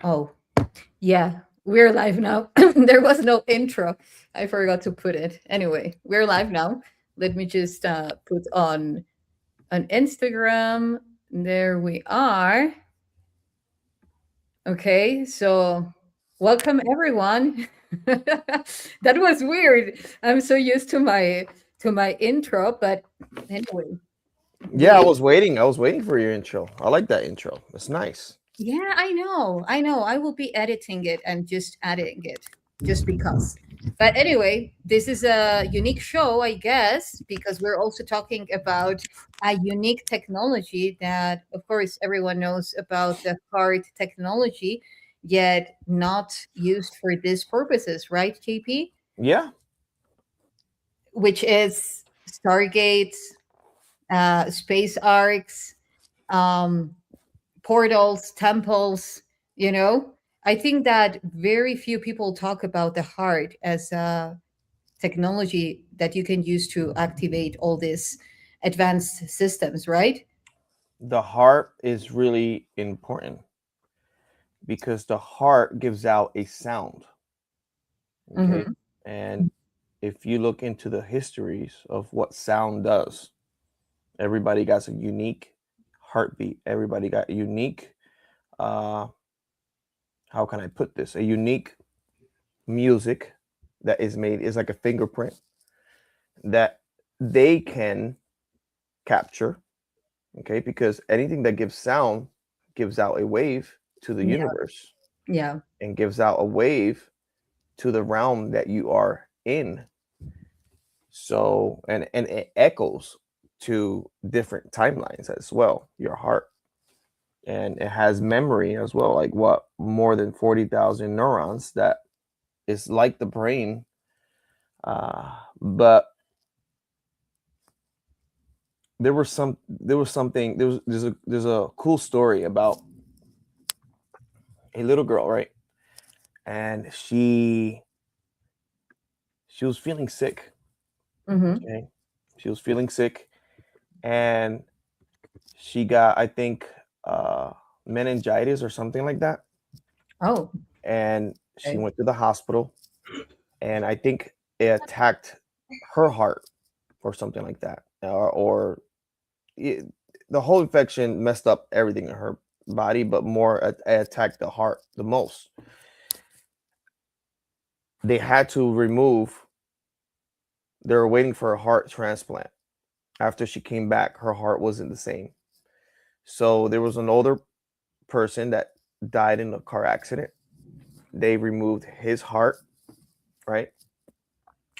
Oh, yeah, we're live now. There was no intro. I forgot to put it. Anyway, we're live now. Let me just put on Instagram. There we are. Okay, so welcome everyone. That was weird. I'm so used to my intro, but anyway, Yeah, I we was waiting. I was waiting for your intro. I like that intro. It's nice. Yeah, I know. I know. I will be editing it and just adding it just because. But anyway, this is a unique show, I guess, because we're also talking about a unique technology that, of course, everyone knows about the hard technology, yet not used for these purposes, right, JP? Yeah, Which is Stargates, space arcs, um, portals, temples, you know? I think that very few people talk about the heart as a technology that you can use to activate all these advanced systems, right? the heart is really important because the heart gives out a sound. Okay. Hmm. And if you look into the histories of what sound does, everybody got a unique heartbeat. Everybody got a unique, uh, how can I put this? A unique music that is made, is like a fingerprint that they can capture. Okay, because anything that gives sound gives out a wave to the Yeah, universe yeah, and gives out a wave to the realm that you are in. So and it echoes to different timelines as well, your heart. And it has memory as well, like what, more than 40,000 neurons that is like the brain. But there's a cool story about a little girl, right? And she was feeling sick. hmm, Okay, she was feeling sick, and she got, I think, meningitis or something like that. oh, And she okay. went to the hospital, and I think it attacked her heart or something like that, or it, the whole infection messed up everything in her body, but more it attacked the heart the most. They had to remove. They were waiting for a heart transplant. After she came back, her heart wasn't the same. So there was an older person that died in a car accident. They removed his heart, right?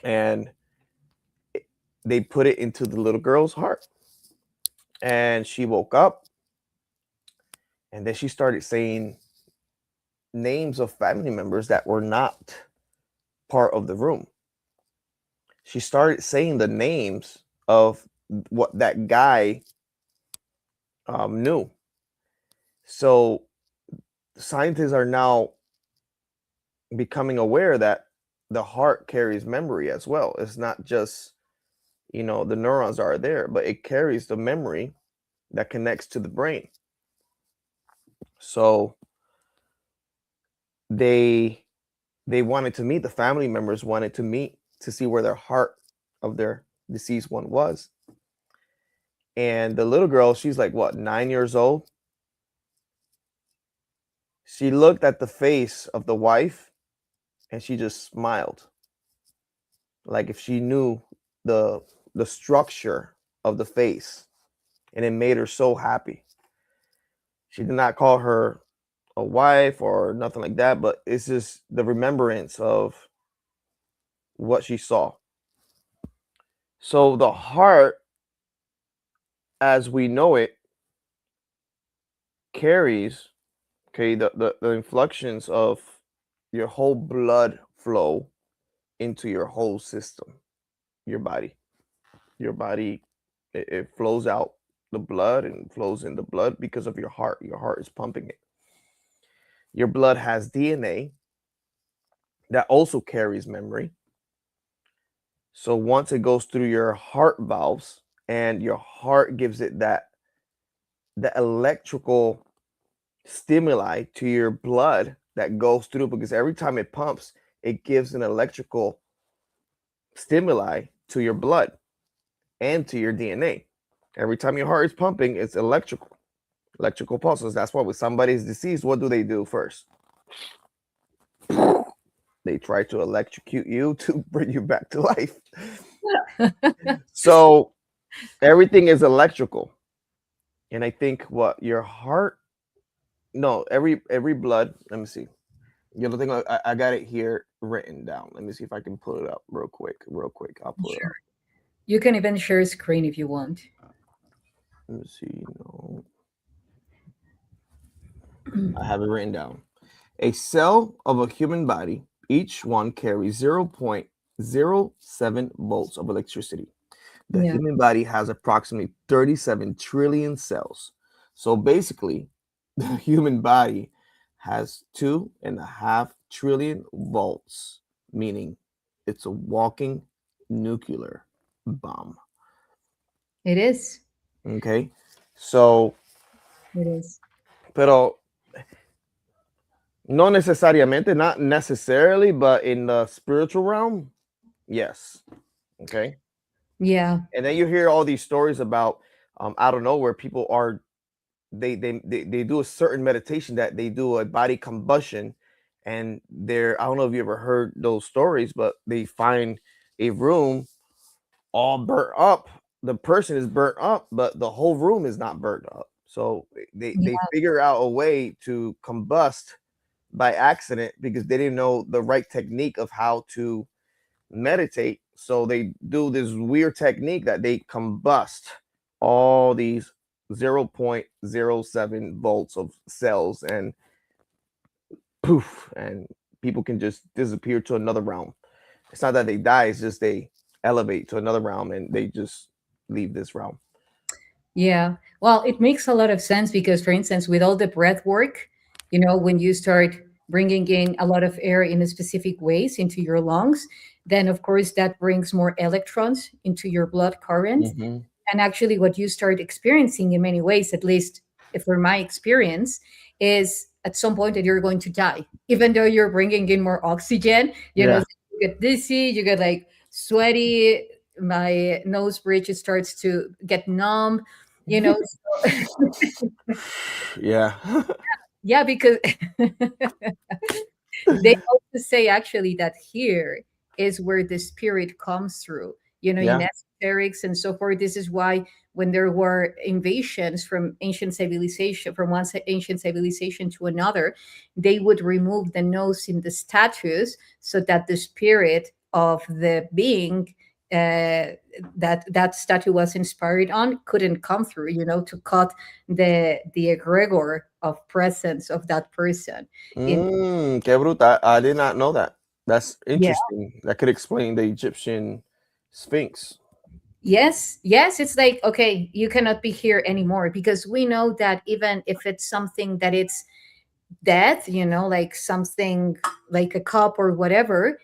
And they put it into the little girl's heart. And she woke up, and then she started saying names of family members that were not part of the room. She started saying the names of what that guy knew. So scientists are now becoming aware that the heart carries memory as well. It's not just, the neurons are there, but it carries the memory that connects to the brain. So they they wanted to meet, the family members wanted to meet to see where their heart of their deceased one was. And the little girl, she's like, what, 9 years old? She looked at the face of the wife and she just smiled, like if she knew the the structure of the face, and it made her so happy. She did not call her a wife or nothing like that, but it's just the remembrance of what she saw. So the heart, as we know it, carries, okay, the inflections of your whole blood flow into your whole system, your body. Your body, it flows out the blood and flows in the blood because of your heart. Your heart is pumping it. Your blood has DNA that also carries memory. So once it goes through your heart valves and your heart gives it that the electrical stimuli to your blood that goes through, because every time it pumps, it gives an electrical stimuli to your blood and to your DNA. Every time your heart is pumping, it's electrical pulses. That's why when somebody's deceased, what do they do first? They try to electrocute you to bring you back to life. So everything is electrical. And I think what your heart, no, every blood, let me see. The other thing, I got it here written down. Let me see if I can pull it up real quick. Real quick. I'll pull it Sure. up. You can even share screen if you want. Let me see. No, I have it written down. A cell of a human body, each one carries 0.07 volts of electricity. The Yeah, human body has approximately 37 trillion cells. So basically, the human body has 2.5 trillion volts, meaning it's a walking nuclear bomb. it is. Okay. So, It is. pero no necesariamente, not necessarily, but in the spiritual realm, yes. Okay. Yeah. And then you hear all these stories about out of nowhere, people are they do a certain meditation that they do a body combustion, and they're, I don't know if you ever heard those stories, but they find a room all burnt up. The person is burnt up, but the whole room is not burnt up. So they Yeah. figure out a way to combust by accident because they didn't know the right technique of how to meditate. So they do this weird technique that they combust all these 0.07 volts of cells, and poof, and people can just disappear to another realm. It's not that they die, it's just they elevate to another realm and they just leave this realm. Yeah. Well, it makes a lot of sense because, for instance, with all the breath work, when you start bringing in a lot of air in a specific ways into your lungs, then of course that brings more electrons into your blood current. Mm-hmm. And actually, what you start experiencing in many ways, at least for my experience, is at some point that you're going to die, even though you're bringing in more oxygen. Yeah. You get dizzy, you get like sweaty, my nose bridge starts to get numb, you know. Yeah. Yeah, because they also say actually that here is where the spirit comes through, in Yeah. esoterics and so forth. This is why when there were invasions from ancient civilization, from one ancient civilization to another, they would remove the nose in the statues so that the spirit of the being that statue was inspired on couldn't come through, to cut the egregor of presence of that person. In Qué brutal. I did not know that. That's Yeah. interesting. That could explain the Egyptian Sphinx. Yes, yes, it's like, okay, you cannot be here anymore because we know that even if it's something that it's death, like something like a cup or whatever,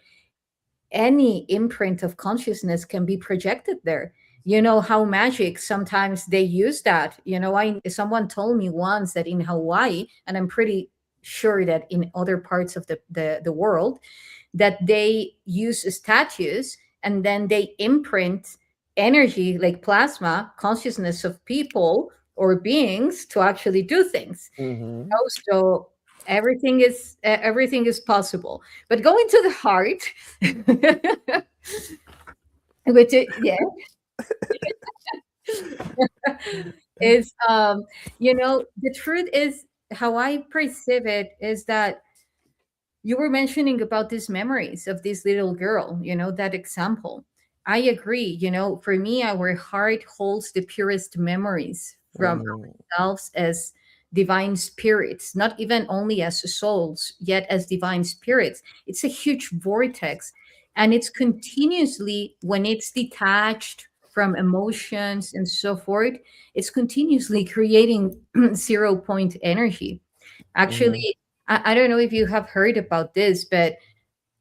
any imprint of consciousness can be projected there. You know how magic sometimes they use that. I someone told me once that in Hawaii, and I'm pretty sure that in other parts of the world, that they use statues and then they imprint energy like plasma consciousness of people or beings to actually do things. Mm-hmm. So everything is possible, but going to the heart, which yeah, is the truth is, how I perceive it is that you were mentioning about these memories of this little girl, that example. I agree. For me, our heart holds the purest memories from Mm-hmm. ourselves as divine spirits, not even only as souls, yet as divine spirits. It's a huge vortex. And it's continuously, when it's detached from emotions and so forth, it's continuously creating zero point energy. Mm-hmm. Actually, I don't know if you have heard about this, but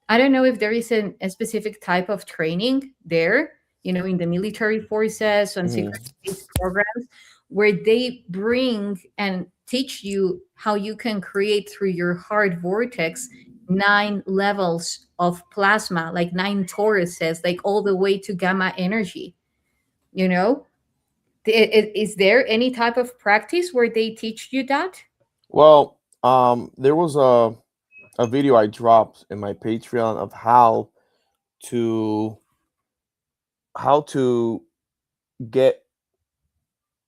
I don't know if there is a specific type of training there, in the military forces, on secret Mm-hmm. space programs, where they bring and teach you how you can create through your heart vortex 9 levels of plasma, like 9 toruses, like all the way to gamma energy. You know, is there any type of practice where they teach you that? Well, there was a video I dropped in my Patreon of to how to get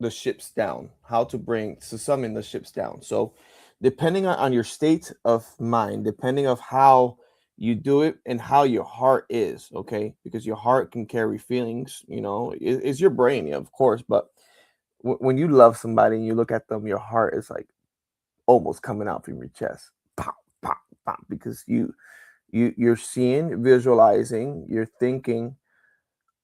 the ships down, how to summon the ships down. So depending on your state of mind, depending of how you do it and how your heart is, okay? Because your heart can carry feelings, it's your brain, yeah, of course, but when you love somebody and you look at them, your heart is like almost coming out from your chest. Pop, pop, pop, because you're seeing, visualizing, you're thinking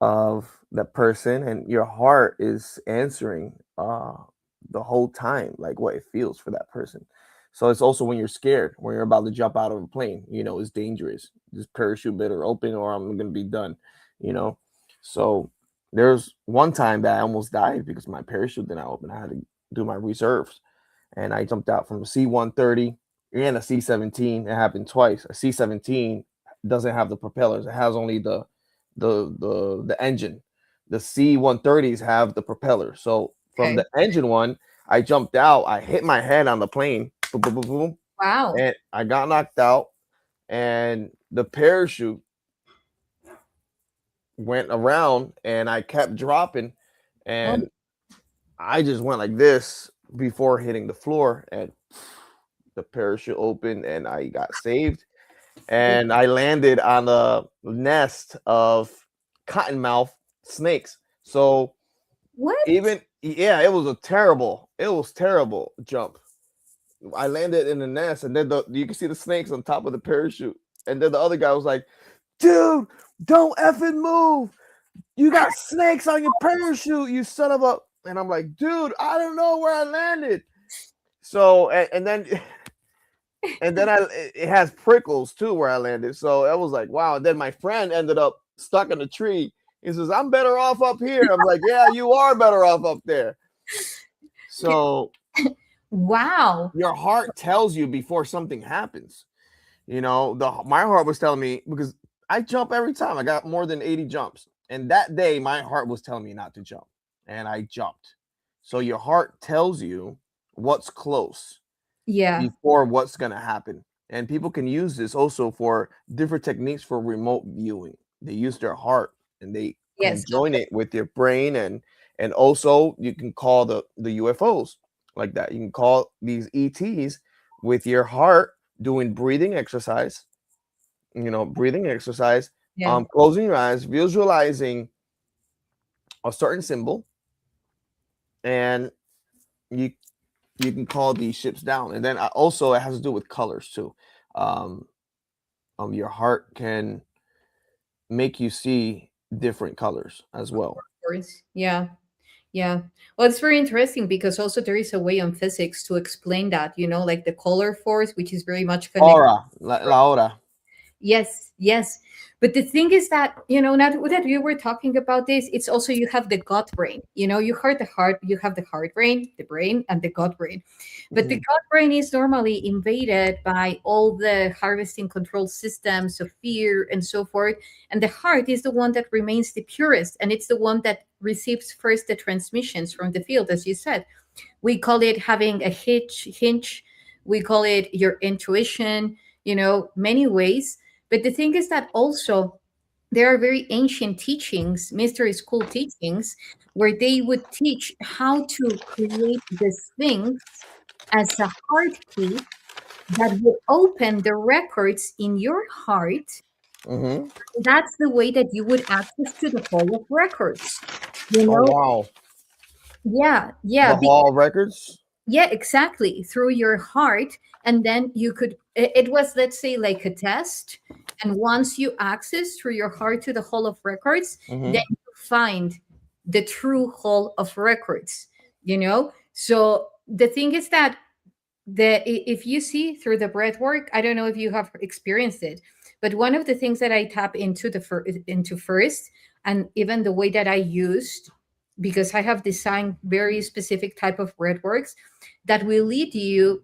of that person, and your heart is answering the whole time like what it feels for that person. So it's also when you're scared, when you're about to jump out of a plane, it's dangerous. This parachute better open or I'm gonna be done, you know. So there's one time that I almost died because my parachute didn't open. I had to do my reserves, and I jumped out from a C-130 and a C-17. It happened twice. A C-17 doesn't have the propellers; it has only the engine. The C-130s have the propeller. So from Okay. the engine one, I jumped out. I hit my head on the plane, boom, boom, boom, boom, Wow. and I got knocked out. And the parachute went around, and I kept dropping, Oh, and I just went like this before hitting the floor, and the parachute opened, and I got saved. good. And I landed on a nest of cottonmouth snakes. So What? even yeah, it was terrible jump. I landed in the nest, and then you can see the snakes on top of the parachute. And then the other guy was like, "Dude, don't effing move! You got snakes on your parachute, you son of a!" And I'm like, "Dude, I don't know where I landed." So and then and then it has prickles too where I landed. So I was like, wow. And then my friend ended up stuck in a tree. He says, "I'm better off up here." I'm like, "Yeah, you are better off up there." So Wow. your heart tells you before something happens. My heart was telling me, because I jump every time. I got more than 80 jumps. And that day, my heart was telling me not to jump. And I jumped. So your heart tells you what's close Yeah. before what's going to happen. And people can use this also for different techniques for remote viewing. They use their heart, and they Yes. conjoin it with your brain, and also you can call the UFOs like that. You can call these ETs with your heart, doing breathing exercise, Yeah. closing your eyes, visualizing a certain symbol, and you you can call these ships down. And then also it has to do with colors too. Um, your heart can make you see different colors as well. Course. Yeah. Yeah. Well, it's very interesting because also there is a way on physics to explain that, like the color force, which is very much connected. Aura, la aura. Yes, yes. But the thing is that, now that you were talking about this, it's also you have the gut brain. You heard the heart, you have the heart brain, the brain, and the gut brain. But the Mhm. gut brain is normally invaded by all the harvesting control systems of fear and so forth. And the heart is the one that remains the purest. And it's the one that receives first the transmissions from the field, as you said. We call it having a hinge. We call it your intuition, many ways. But the thing is that also there are very ancient teachings, mystery school teachings, where they would teach how to create the Sphinx as a heart key that will open the records in your heart. Mhm. That's the way that you would access to the hall of records. You Oh know, wow. yeah, yeah. The Hall of Records. Yeah, exactly. Through your heart. And then you could, it was, let's say, like a test. And once you access through your heart to the Hall of Records, then Mhm. you find the true Hall of Records. So the thing is that if you see through the breath work, I don't know if you have experienced it, but one of the things that I tap into into first, and even the way that I used because I have designed very specific type of breath works that will lead you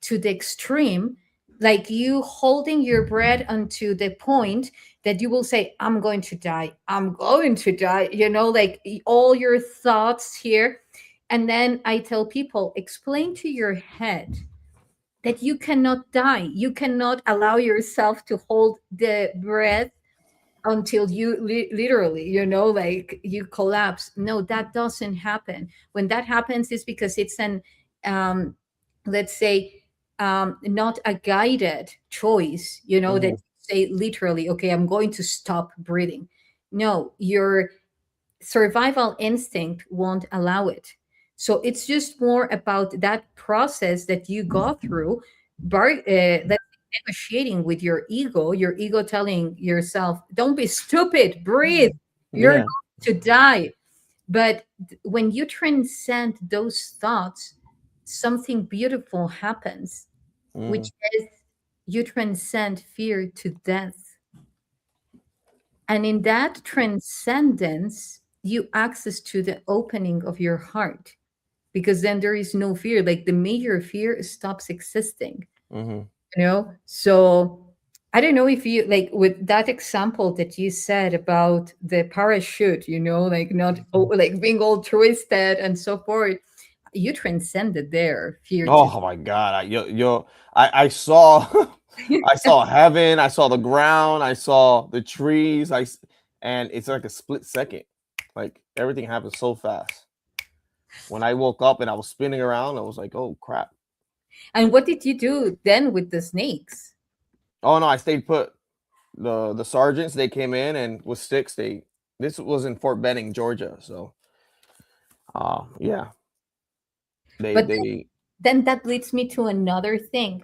to the extreme, like you holding your breath unto the point that you will say, I'm going to die, I'm going to die, like all your thoughts here. And then I tell people, explain to your head that you cannot die. You cannot allow yourself to hold the breath until you literally, like you collapse. No, that doesn't happen. When that happens, is because it's an, um, let's say, not a guided choice, that Hmm. you say literally, okay, I'm going to stop breathing. No, your survival instinct won't allow it. So it's just more about that process that you go through, that's negotiating with your ego telling yourself, don't be stupid, breathe, you're Yeah. going to die. But when you transcend those thoughts, something beautiful happens, which Mm, is you transcend fear to death. And in that transcendence, you access to the opening of your heart, because then there is no fear. Like the major fear stops existing, mm-hmm. So I don't know if you, like, with that example that you said about the parachute, like not like being all twisted and so forth, you transcended there fear to. Oh my God! I saw, I saw heaven. I saw the ground. I saw the trees. And it's like a split second. Like everything happened so fast. When I woke up and I was spinning around, I was like, "Oh crap!" And what did you do then with the snakes? Oh no, I stayed put. The sergeants, they came in and with sticks. This was in Fort Benning, Georgia. So, yeah, they But they. then that leads me to another thing,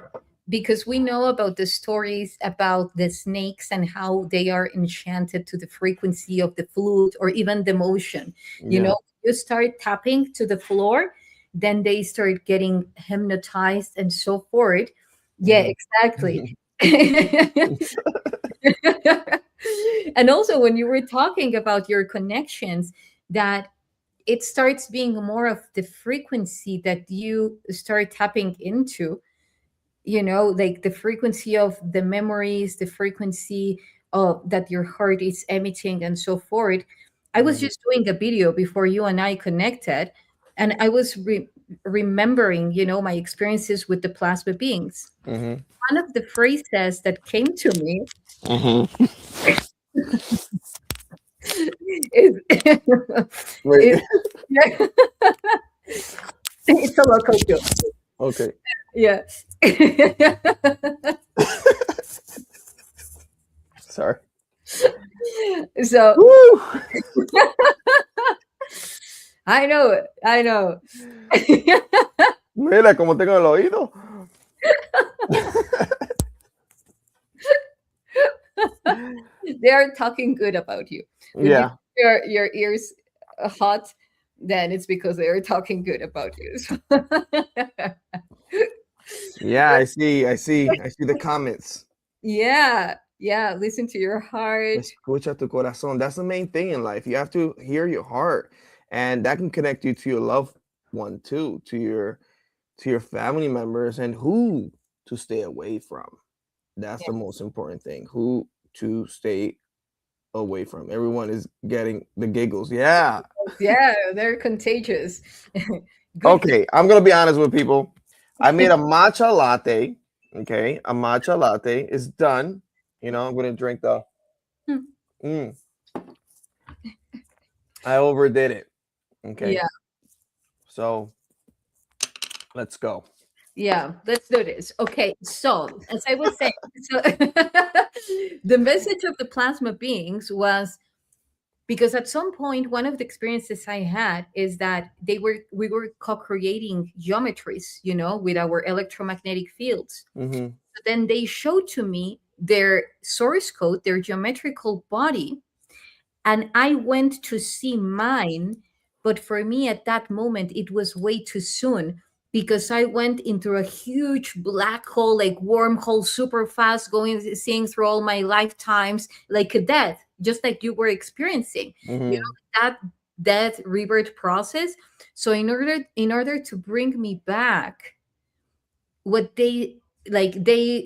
because we know about the stories about the snakes and how they are enchanted to the frequency of the flute or even the motion. Yeah. You start tapping to the floor, then they start getting hypnotized and so forth. Yeah, Hmm. exactly. And also, when you were talking about your connections, that it starts being more of the frequency that you start tapping into, like the frequency of the memories, the frequency of that your heart is emitting and so forth. I was Hmm. just doing a video before you and I connected, and I was remembering, my experiences with the plasma beings. Hmm. One of the phrases that came to me Hmm. is, Wait. is it's a local joke. Okay. Yeah. Sorry. So Woo! I know it. I know. Mira cómo tengo el oído. They are talking good about you. When you Yeah. your ears hot, then it's because they are talking good about you. Yeah, I see. I see. I see the comments. Yeah, yeah. Listen to your heart. Escucha tu corazón. That's the main thing in life. You have to hear your heart, and that can connect you to your loved one too, to your family members, and who to stay away from. That's Yeah, the most important thing. Who to stay away from. Everyone is getting the giggles. Yeah. yeah, they're contagious. Good. Okay, I'm gonna be honest with people. I made a matcha latte. Okay, a matcha latte is done. I'm gonna drink the. Mm, I overdid it. Okay, Yeah, so let's go. yeah. Let's do this. Okay. So, as I was saying, so the message of the plasma beings was, because at some point one of the experiences I had is that we were co-creating geometries, with our electromagnetic fields. Mm-hmm. So then they showed to me their source code, their geometrical body, and I went to see mine. But for me at that moment, it was way too soon, because I went into a huge black hole, like wormhole, super fast, going, seeing through all my lifetimes, like a death, just like you were experiencing. Mm-hmm. That. death rebirth process. So in order to bring me back, what they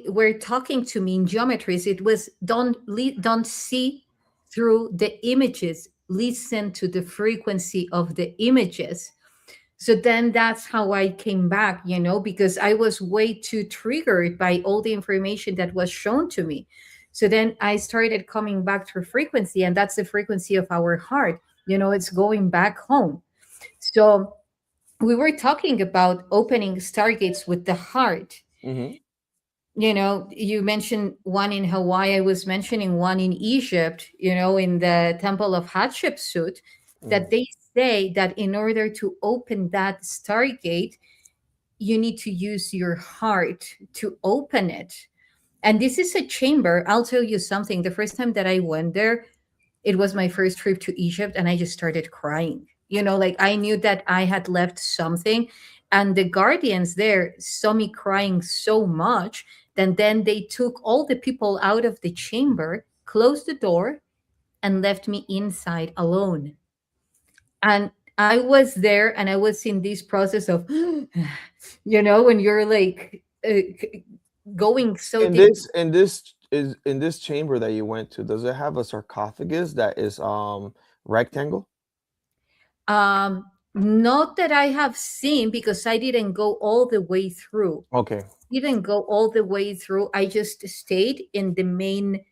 were talking to me in geometries, it was don't see through the images, listen to the frequency of the images. So then that's how I came back, because I was way too triggered by all the information that was shown to me. So then I started coming back to frequency, and that's the frequency of our heart. It's going back home. So we were talking about opening stargates with the heart. Mm-hmm. You mentioned one in Hawaii. I was mentioning one in Egypt, in the Temple of Hatshepsut, that they say that in order to open that stargate, you need to use your heart to open it. And this is a chamber. I'll tell you something. The first time that I went there, it was my first trip to Egypt, and I just started crying. Like I knew that I had left something, and the guardians there saw me crying so much that then they took all the people out of the chamber, closed the door, and left me inside alone. And I was there, and I was in this process of, when you're like going so In deep. this chamber that you went to, does it have a sarcophagus that is rectangle? Not that I have seen, because I didn't go all the way through. Okay. Didn't go all the way through. I just stayed in the main,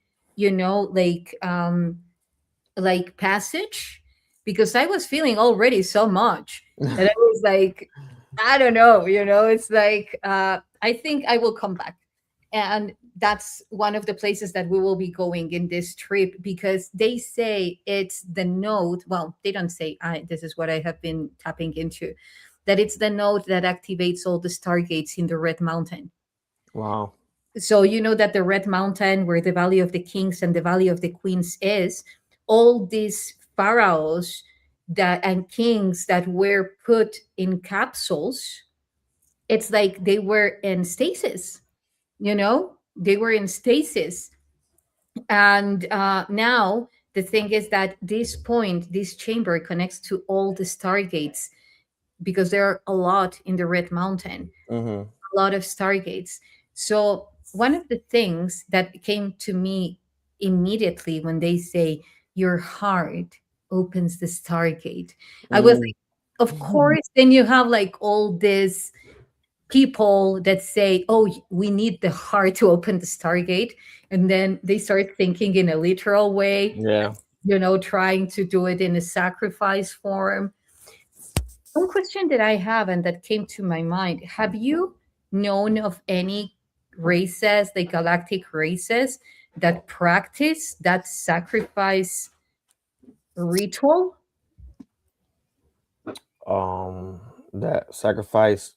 passage, because I was feeling already so much that I was like, I don't know, it's like I think I will come back. And that's one of the places that we will be going in this trip, because they say it's the node. Well, they don't say, this is what I have been tapping into, that it's the node that activates all the stargates in the Red Mountain. Wow. So you know that the Red Mountain, where the Valley of the Kings and the Valley of the Queens is, all these pharaohs that and kings that were put in capsules, it's like they were in stasis. They were in stasis. And now the thing is that this chamber connects to all the stargates, because there are a lot in the Red Mountain, Mm-hmm. a lot of stargates. So one of the things that came to me immediately when they say your heart opens the stargate, I was Mm. like, of course. Then you have like all these people that say, oh, we need the heart to open the stargate, and then they start thinking in a literal way, Yeah. trying to do it in a sacrifice form. One question that I have and that came to my mind: have you known of any races, like galactic races, that practice that sacrifice ritual? Um, that sacrifice,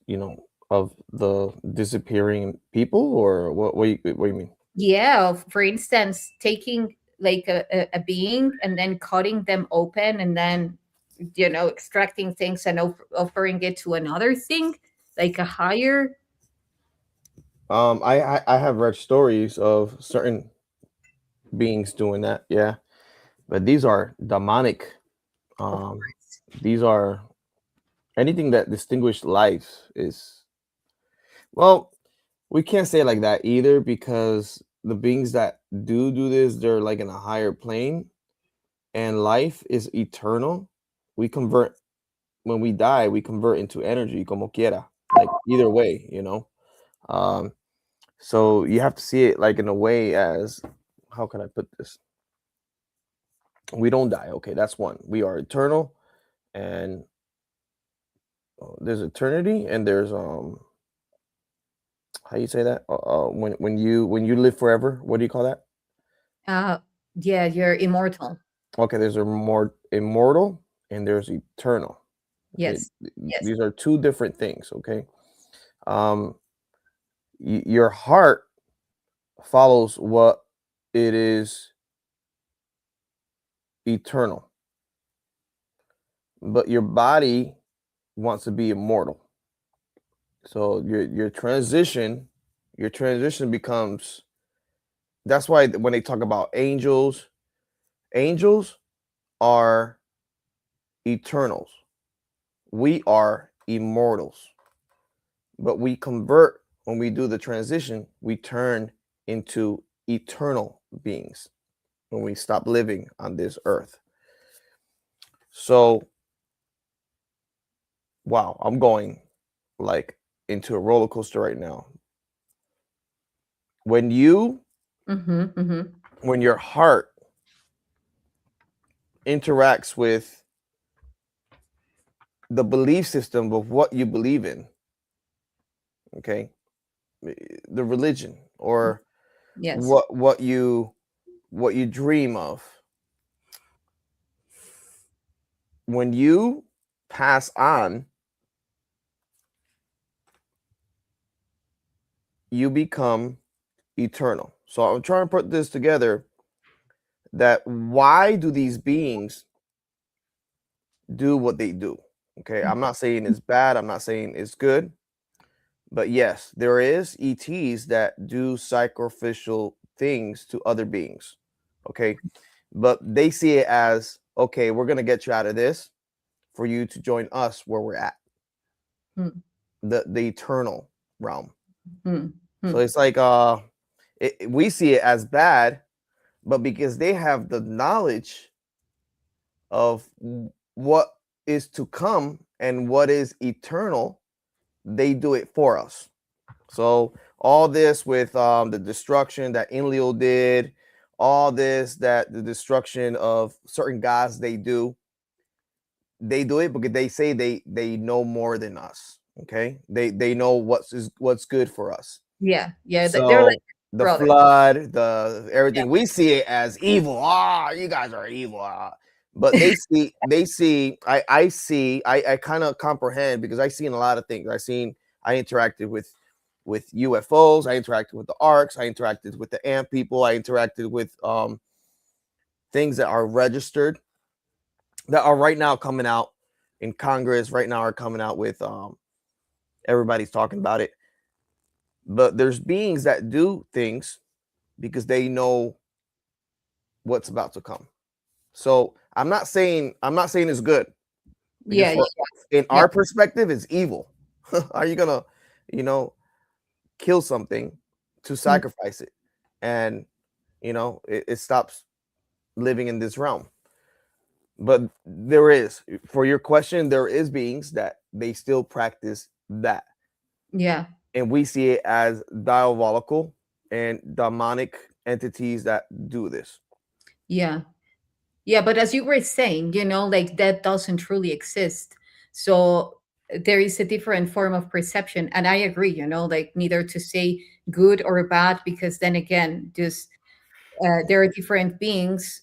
of the disappearing people, or what you mean? Yeah, for instance, taking like a being and then cutting them open, and then extracting things and offering it to another thing, like a higher. I have read stories of certain beings doing that, yeah, but these are demonic. Of Um, course. these are anything that distinguished life is, well, we can't say it like that either, because the beings that do this, they're like in a higher plane, and life is eternal. We convert when we die, we convert into energy, como quiera, like either way. Um, so you have to see it like in a way as, how can I put this? We don't die. Okay, that's one. We are eternal, and there's eternity, and there's how you say that? When you live forever, what do you call that? uh yeah, you're immortal. Okay, there's a more immortal, and there's eternal. Okay, Yes. Yes. these are two different things. Okay, um, your heart follows what it is eternal, but your body wants to be immortal. So your transition becomes. That's why when they talk about angels, angels are eternals. We are immortals. But we convert when we do the transition, we turn into eternal beings when we stop living on this earth. So, wow, I'm going like into a roller coaster right now. When you, when your heart interacts with the belief system of what you believe in, okay, the religion or Yes. what you dream of, when you pass on, you become eternal. So I'm trying to put this together, that why do these beings do what they do? Okay, I'm not saying it's bad, I'm not saying it's good, but yes, there is ETs that do sacrificial things to other beings. Okay, but they see it as, okay, we're gonna get you out of this for you to join us where we're at, the eternal realm. So it's like we see it as bad, but because they have the knowledge of what is to come and what is eternal, they do it for us. So all this with the destruction that Enlil did, all this, that the destruction of certain gods they do it because they say they know more than us. Okay, they know what's good for us. Yeah. They're like So the brothers. flood, the Yeah. everything, we see it as evil. You guys are evil. But they see, I kind of comprehend because I seen a lot of things. I interacted with UFOs, I interacted with the arks, I interacted with the ant people, I interacted with things that are registered, that are right now coming out in Congress, right now are coming out with everybody's talking about it. But there's beings that do things because they know what's about to come. So I'm not saying it's good, because Yeah. for in Yeah. our perspective, it's evil. Are you gonna, kill something to sacrifice it, and it stops living in this realm? But there is, for your question, there is beings that they still practice that, Yeah. and we see it as diabolical and demonic entities that do this. Yeah. Yeah, but as you were saying, like that doesn't truly exist. So there is a different form of perception. And I agree, like neither to say good or bad, because then again, just there are different beings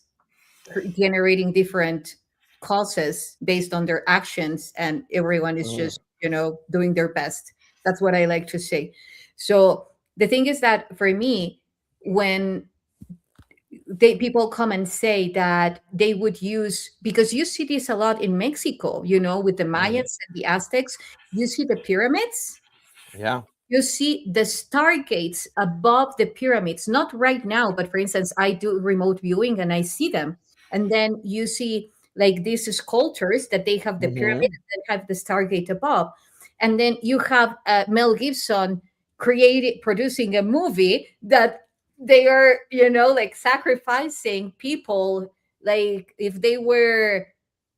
generating different causes based on their actions, and everyone is Mhm. just, doing their best. That's what I like to say. So the thing is that for me, when people come and say that they would use, because you see this a lot in Mexico, with the Mhm. Mayans and the Aztecs, you see the pyramids, Yeah. you see the stargates above the pyramids, not right now, but for instance, I do remote viewing and I see them. And then you see like these sculptures that they have the pyramid Mhm. and then have the stargate above. And then you have Mel Gibson producing a movie that they are, like sacrificing people, like if they were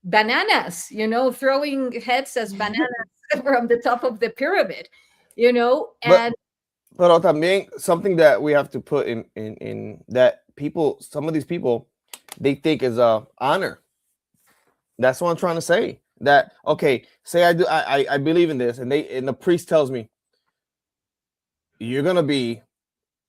bananas, throwing heads as bananas from the top of the pyramid, But and también something that we have to put in that people, some of these people, they think is a honor. That's what I'm trying to say. That, okay, say I believe in this, and the priest tells me you're gonna be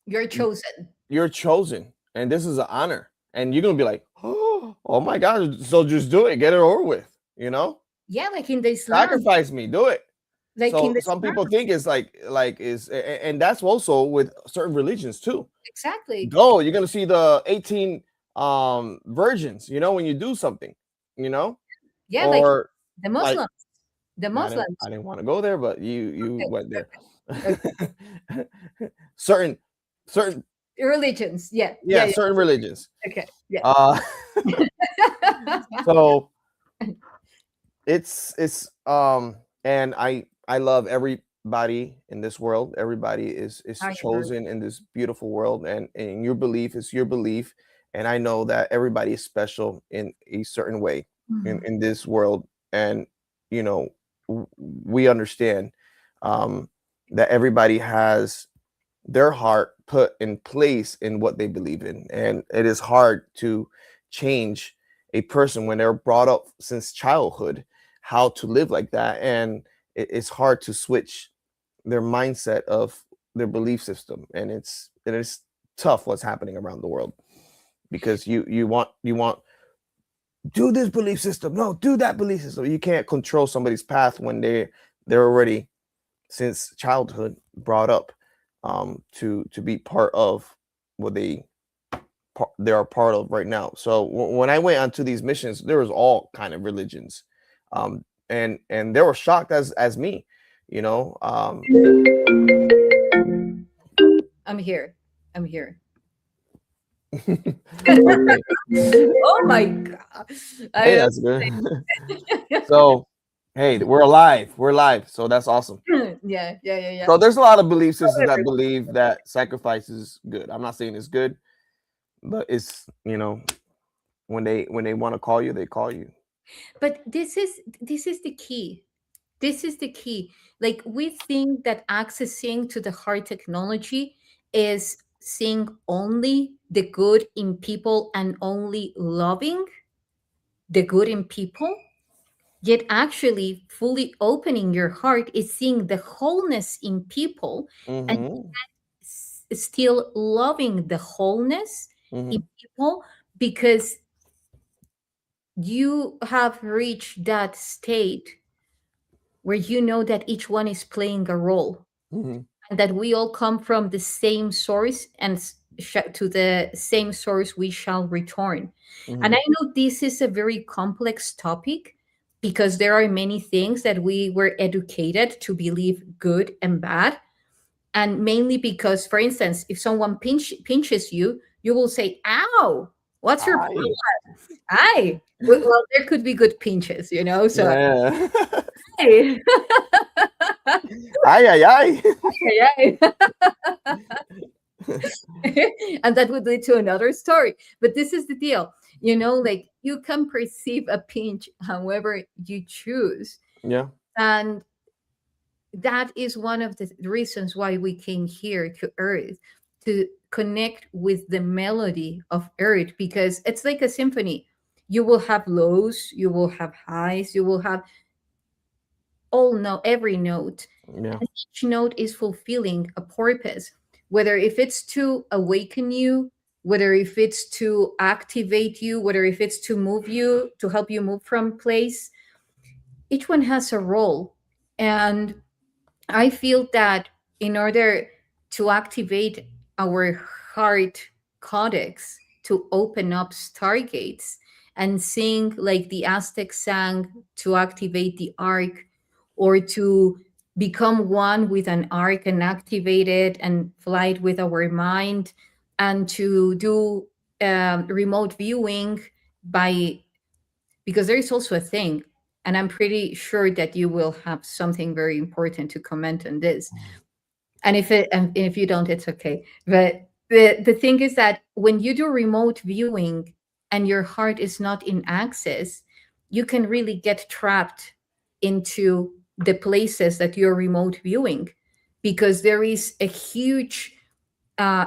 you're chosen. you're chosen, and this is an honor, and you're gonna be like, oh my god, so just do it, get it over with, Yeah, like in the Islam, sacrifice me, do it. like in So the some Islam, people think it's and that's also with certain religions too. exactly. Go, you're gonna see the 18 virgins, when you do something, Yeah, like or the like, Muslims, the I Muslims. didn't want to go there, but you Okay, went there. okay. certain certain Religions. Yeah, yeah, yeah, yeah. certain religions. Okay, yeah. Uh so it's and I love everybody in this world. Everybody is I agree. chosen in this beautiful world, and your belief is your belief. And I know that everybody is special in a certain way Mhm. in this world. And you know, we understand um that everybody has their heart put in place in what they believe in, and it is hard to change a person when they're brought up since childhood how to live like that. And it's hard to switch their mindset of their belief system, and it is tough what's happening around the world, because you want do this belief system, no, do that belief system. You can't control somebody's path when they're already since childhood brought up to be part of what they are part of right now. So when I went onto these missions, there was all kind of religions, and they were shocked as me, you know. I'm here. I'm here. Okay, Oh my god! hey, I that's good. So hey, we're live, so that's awesome. yeah, yeah, yeah, yeah. So there's a lot of belief systems that However, believe that sacrifice is good. I'm not saying it's good, but it's, when they want to call you, they call you. but this is the key. This is the key. Like we think that accessing to the hard technology is seeing only the good in people and only loving the good in people. Yet, actually, fully opening your heart is seeing the wholeness in people and Mm-hmm. still loving the wholeness in Mm-hmm. people because you have reached that state where you know that each one is playing a role Mm-hmm. and that we all come from the same source and to the same source we shall return. And Mm-hmm. I know this is a very complex topic because there are many things that we were educated to believe good and bad. And mainly because, for instance, if someone pinches you, you will say, "Ow, what's your Hi. problem?" Hi. Well, there could be good pinches, so Yeah. hey. Ay, ay, ay. Yeah. And that would lead to another story. But this is the deal, like you can perceive a pinch however you choose. Yeah. And that is one of the reasons why we came here to Earth to connect with the melody of Earth because it's like a symphony. You will have lows, you will have highs, you will have all no every note, Yeah. and each note is fulfilling a purpose, whether if it's to awaken you, whether if it's to activate you, whether if it's to move you, to help you move from place. Each one has a role. And I feel that in order to activate our heart codex, to open up stargates and sing like the Aztecs sang to activate the ark, or to become one with an ark and activate it and fly it with our mind, and to do remote viewing by, because there is also a thing, and I'm pretty sure that you will have something very important to comment on this. And if you don't, it's okay. But the thing is that when you do remote viewing and your heart is not in access, you can really get trapped into the places that you're remote viewing, because there is a huge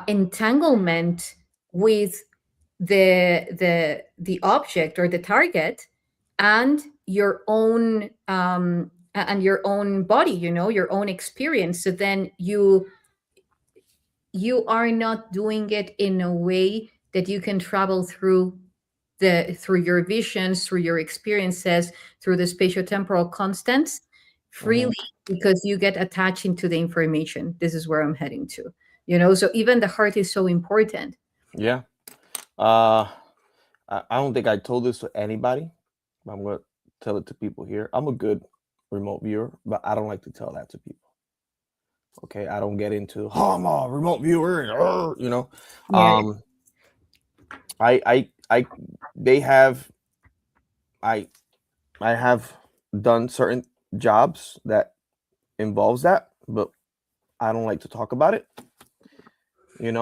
entanglement with the object or the target and your own body, your own experience. So then you are not doing it in a way that you can travel through your visions, through your experiences, through the spatiotemporal constants Mm-hmm. freely, because you get attached into the information. This is where I'm heading to. So even the heart is so important. Yeah. Uh, I don't think I told this to anybody, but I'm gonna tell it to people here. I'm a good remote viewer, but I don't like to tell that to people. Okay, I don't get into, oh, I'm a remote viewer, and Yeah. Um, I they have I I have done certain jobs that involves that, but I don't like to talk about it, and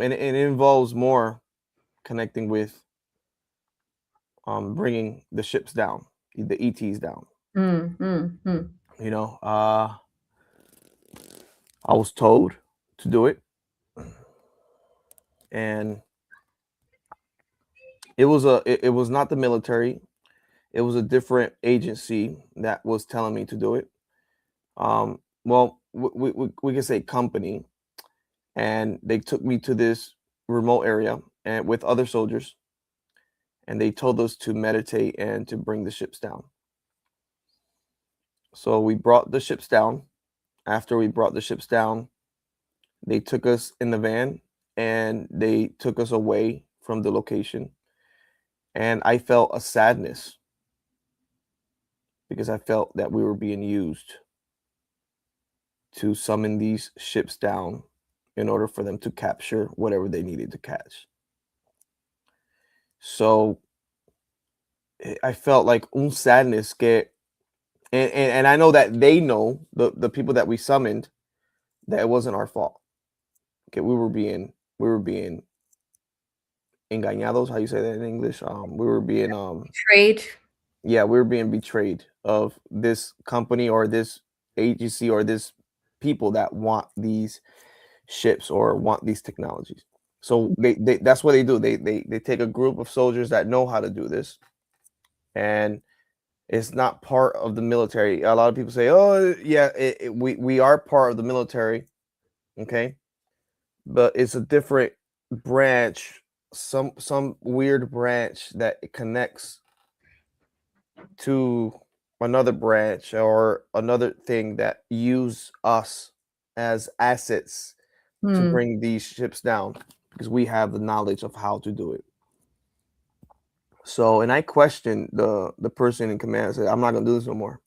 it involves more connecting with bringing the ships down, the ETs down. Mm, mm, mm. You know, I was told to do it, and it was not the military. It was a different agency that was telling me to do it. Well, we can say company, and they took me to this remote area and with other soldiers, and they told us to meditate and to bring the ships down. So we brought the ships down. After we brought the ships down, they took us in the van and they took us away from the location. And I felt a sadness because I felt that we were being used to summon these ships down in order for them to capture whatever they needed to catch. So I felt like un sadness que, and I know that they know the people that we summoned that it wasn't our fault. Okay, we were being engañados. How you say that in English? We were being Trade. yeah, we were being betrayed of this company or this agency or this people that want these ships or want these technologies. So they that's what they do. They take a group of soldiers that know how to do this, and it's not part of the military. A lot of people say, "Oh, yeah, we are part of the military." Okay, but it's a different branch, some weird branch that it connects to another branch or another thing that use us as assets to Hmm. bring these ships down because we have the knowledge of how to do it. So, and I questioned the person in command. I said, "I'm not gonna do this no more."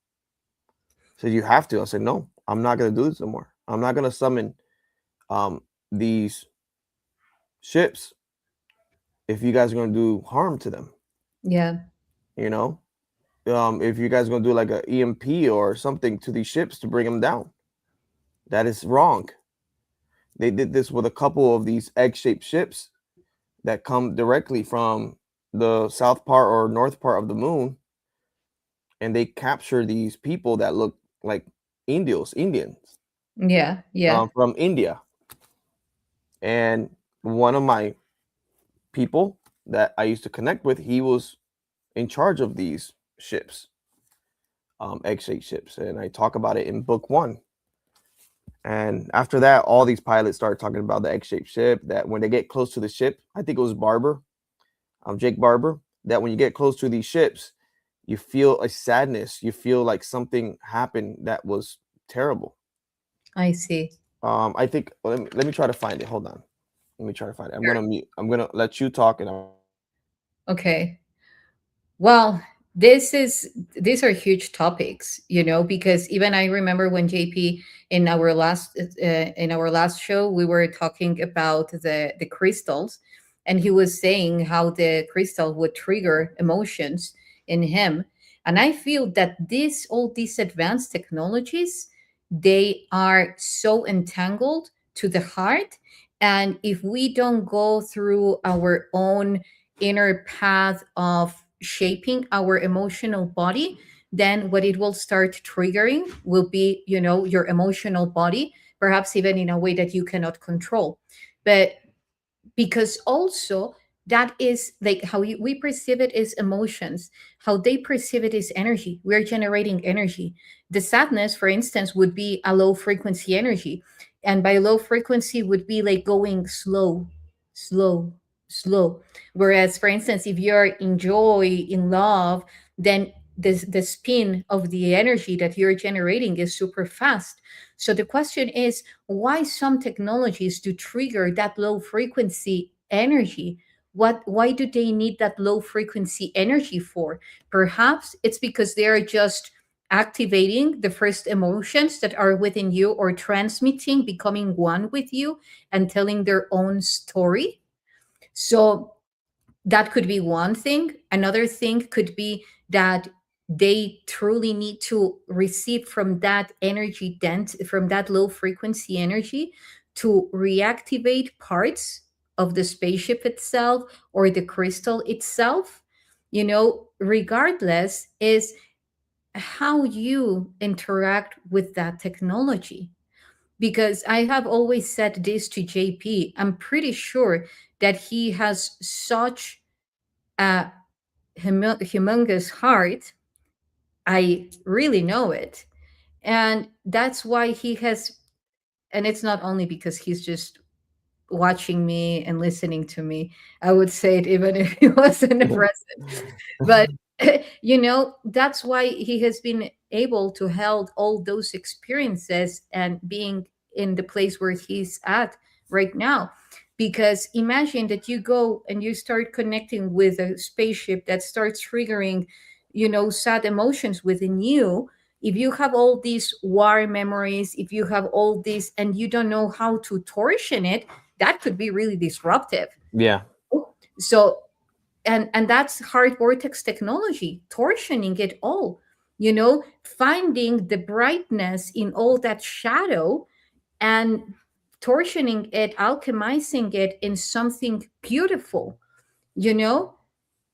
I said, "You have to." I said, "No, I'm not gonna do this no more. I'm not gonna summon these ships if you guys are gonna do harm to them. Yeah. You know, if you guys are gonna do like a EMP or something to these ships to bring them down, that is wrong." They did this with a couple of these egg-shaped ships that come directly from the south part or north part of the moon, and they capture these people that look like Indians Yeah. Yeah. from India. And one of my people that I used to connect with, he was in charge of these ships, egg-shaped ships, and I talk about it in book one. And after that, all these pilots started talking about the egg-shaped ship. That when they get close to the ship, I think it was Barber, Jake Barber, that when you get close to these ships, you feel a sadness. You feel like something happened that was terrible. I see. I think let me try to find it. Hold on. Let me try to find it. I'm Sure. gonna mute. I'm gonna let you talk, and Okay. Well, this is these are huge topics, because even I remember when JP in our last show we were talking about the crystals, and he was saying how the crystal would trigger emotions in him, and I feel that all these advanced technologies, they are so entangled to the heart, and if we don't go through our own inner path of shaping our emotional body, then what it will start triggering will be, your emotional body, perhaps even in a way that you cannot control. But because also that is like how we perceive it is emotions, how they perceive it is energy. We're generating energy. The sadness, for instance, would be a low frequency energy, and by low frequency would be like going slow, slow, slow. Whereas, for instance, if you're in joy, in love, then the spin of the energy that you're generating is super fast. So the question is, why some technologies to trigger that low frequency energy? Why do they need that low frequency energy for? Perhaps it's because they're just activating the first emotions that are within you, or transmitting, becoming one with you, and telling their own story. So that could be one thing. Another thing could be that they truly need to receive from that energy from that low frequency energy to reactivate parts of the spaceship itself or the crystal itself, regardless, is how you interact with that technology. Because I have always said this to JP, I'm pretty sure that he has such a humongous heart. I really know it. And that's why he has, and it's not only because he's just watching me and listening to me. I would say it even if he wasn't present. But that's why he has been able to held all those experiences and being in the place where he's at right now. Because imagine that you go and you start connecting with a spaceship that starts triggering sad emotions within you. If you have all these war memories, if you have all this and you don't know how to torsion it, that could be really disruptive. Yeah. So, and that's hard vortex technology, torsioning it all, finding the brightness in all that shadow and torsioning it, alchemizing it in something beautiful, you know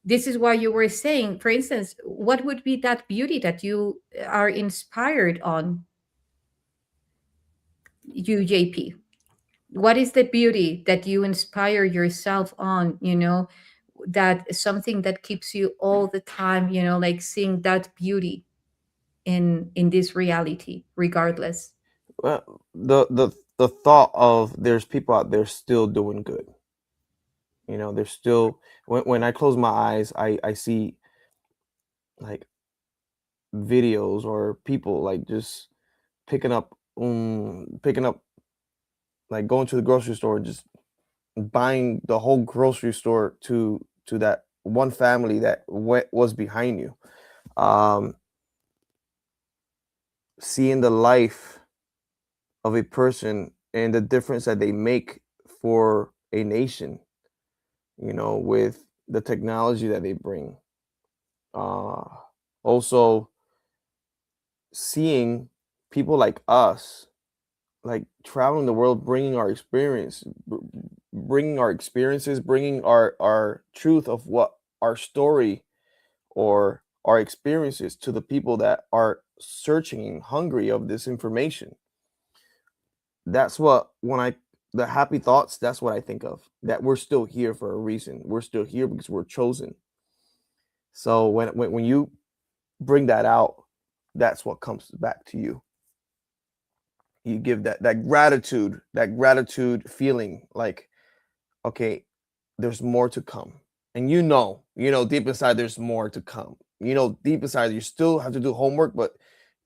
this is why you were saying, for instance, what would be that beauty that you are inspired on, you, JP? What is the beauty that you inspire yourself on, that is something that keeps you all the time, like seeing that beauty in this reality regardless. Well, the thought of there's people out there still doing good. There's still, when I close my eyes, I see like videos or people like just picking up like going to the grocery store, just buying the whole grocery store to that one family that was behind you. Um, Seeing the life of a person and the difference that they make for a nation, with the technology that they bring. Uh, Also, seeing people like us, like traveling the world, bringing our experiences, bringing our truth of what our story or our experiences to the people that are searching, hungry of this information. That's what when I the happy thoughts, that's what I think of. That we're still here for a reason. We're still here because we're chosen. So when you bring that out, that's what comes back to you. You give that gratitude feeling like, okay, there's more to come. And deep inside there's more to come. Deep inside you still have to do homework, but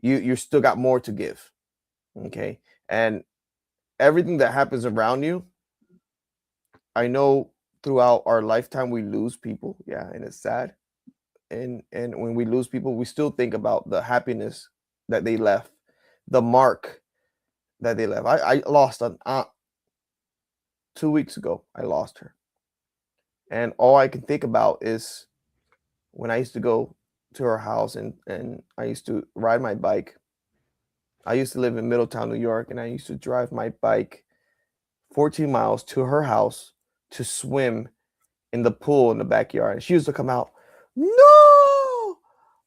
you still got more to give. Okay. And everything that happens around you, I know throughout our lifetime we lose people. Yeah, and it's sad. And when we lose people, we still think about the happiness that they left, the mark that they left. I lost an aunt 2 weeks ago. I lost her. And all I can think about is when I used to go to her house and I used to ride my bike. I used to live in Middletown, New York, and I used to drive my bike 14 miles to her house to swim in the pool in the backyard. And she used to come out, no,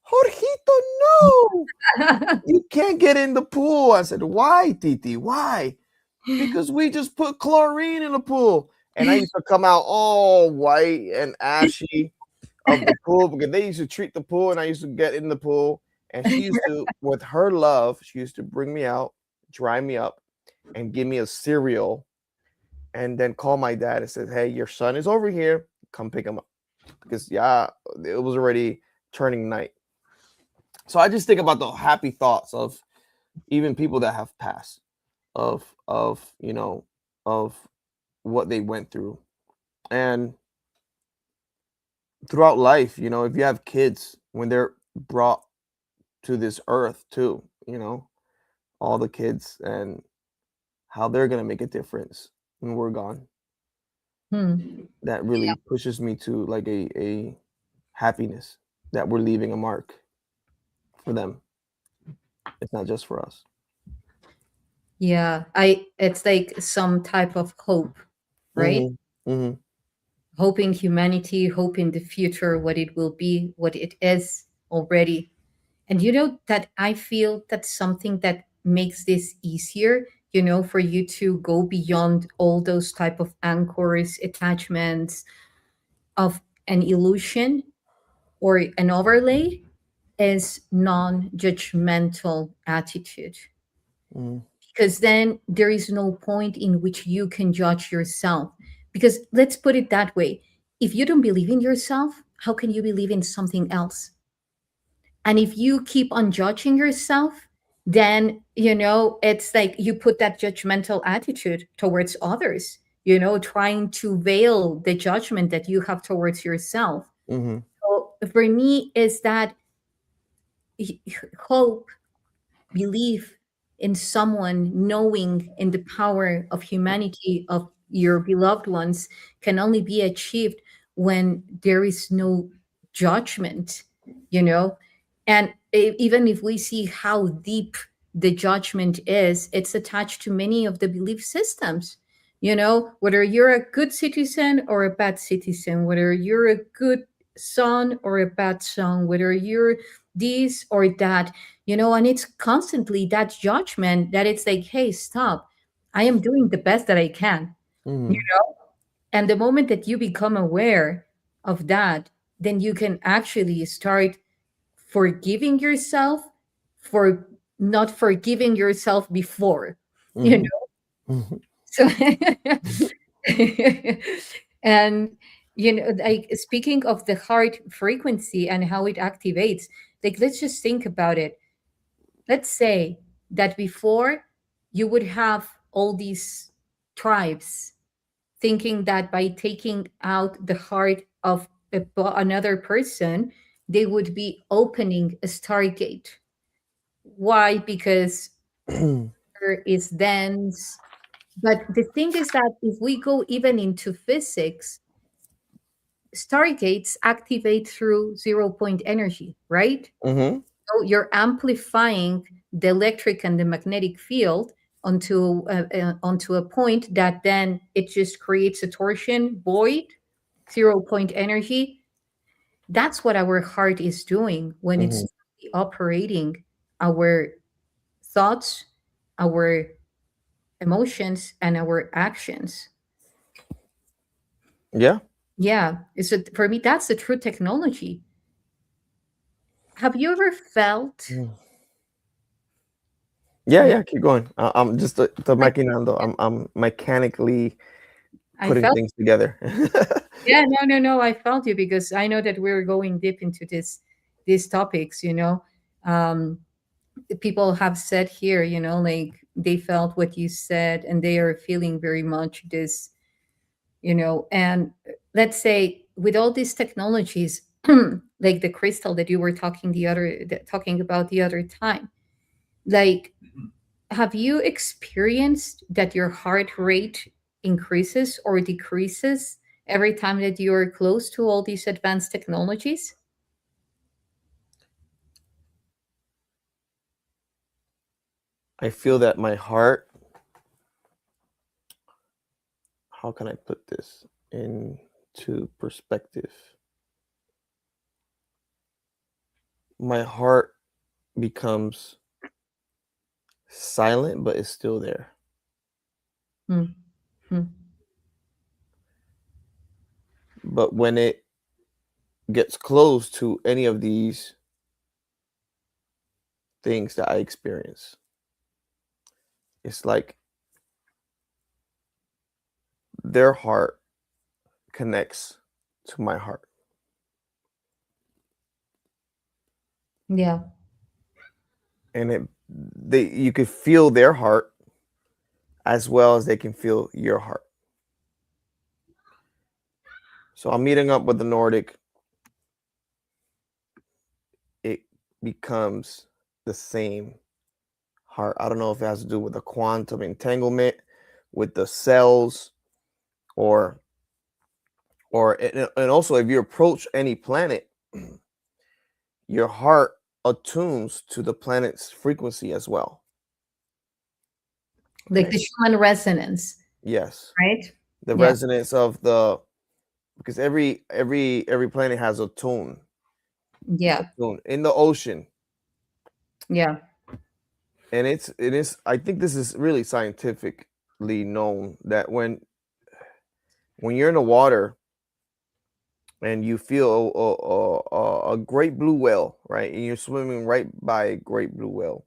Jorgito, no, you can't get in the pool. I said, why, Titi? Why? Because we just put chlorine in the pool. And I used to come out all white and ashy of the pool because they used to treat the pool and I used to get in the pool. And she used to, with her love, she used to bring me out, dry me up, and give me a cereal and then call my dad and said, hey, your son is over here. Come pick him up. Because, yeah, it was already turning night. So I just think about the happy thoughts of even people that have passed, of what they went through. And throughout life, if you have kids, when they're brought to this earth too, all the kids and how they're going to make a difference when we're gone. Hmm. That really pushes me to like a happiness that we're leaving a mark. for them. It's not just for us. Yeah, it's like some type of hope, right? Mm-hmm. Mm-hmm. Hope in humanity, hope in the future, what it will be, what it is already. And that I feel that's something that makes this easier, for you to go beyond all those type of anchors, attachments of an illusion or an overlay, is non-judgmental attitude. Mm-hmm. Because then there is no point in which you can judge yourself. Because let's put it that way, if you don't believe in yourself, how can you believe in something else? And if you keep on judging yourself, then it's like you put that judgmental attitude towards others, trying to veil the judgment that you have towards yourself. Mm-hmm. So for me is that hope, belief in someone, knowing in the power of humanity, of your beloved ones, can only be achieved when there is no judgment, you know? And even if we see how deep the judgment is, it's attached to many of the belief systems. Whether you're a good citizen or a bad citizen, whether you're a good son or a bad son, whether you're this or that, and it's constantly that judgment that it's like, hey, stop, I am doing the best that I can. you Mm-hmm. know and the moment that you become aware of that, then you can actually start forgiving yourself for not forgiving yourself before. you Mm-hmm. know Mm-hmm. so and like, speaking of the heart frequency and how it activates, like, let's just think about it. Let's say that before, you would have all these tribes thinking that by taking out the heart of another person, they would be opening a stargate. Why? Because there is dense. But the thing is that if we go even into physics, stargates activate through zero point energy, right? Mm-hmm. So you're amplifying the electric and the magnetic field onto a point that then it just creates a torsion void, zero point energy. That's what our heart is doing when Mm-hmm. it's operating our thoughts, our emotions, and our actions. Yeah. Yeah, for me, that's the true technology. Have you ever felt? Mm. Yeah, Yeah, yeah, keep going. I'm just the I, maquinando. I'm mechanically I putting felt. things together. Yeah, no, no, no. I felt you because I know that we're going deep into these topics. Um, People have said here, like they felt what you said, and they are feeling very much this. And let's say with all these technologies, like the crystal that you were talking about the other time, like, have you experienced that your heart rate increases or decreases every time that you're close to all these advanced technologies? I feel that my heart, how can I put this into perspective? My heart becomes silent, but it's still there. Hmm. Hmm. But when it gets close to any of these things that I experience, it's like their heart connects to my heart. Yeah. And you could feel their heart as well as they can feel your heart. So I'm meeting up with the Nordic. It becomes the same heart. I don't know if it has to do with the quantum entanglement with the cells, or and also if you approach any planet, your heart attunes to the planet's frequency as well. Like Okay. the Schumann resonance, Yes. right? The Yeah, resonance of the, because every planet has a tone. A yeah, tone in the ocean. yeah. And it is, I think this is really scientifically known that when you're in the water and you feel a great blue whale, right? And you're swimming right by a great blue whale.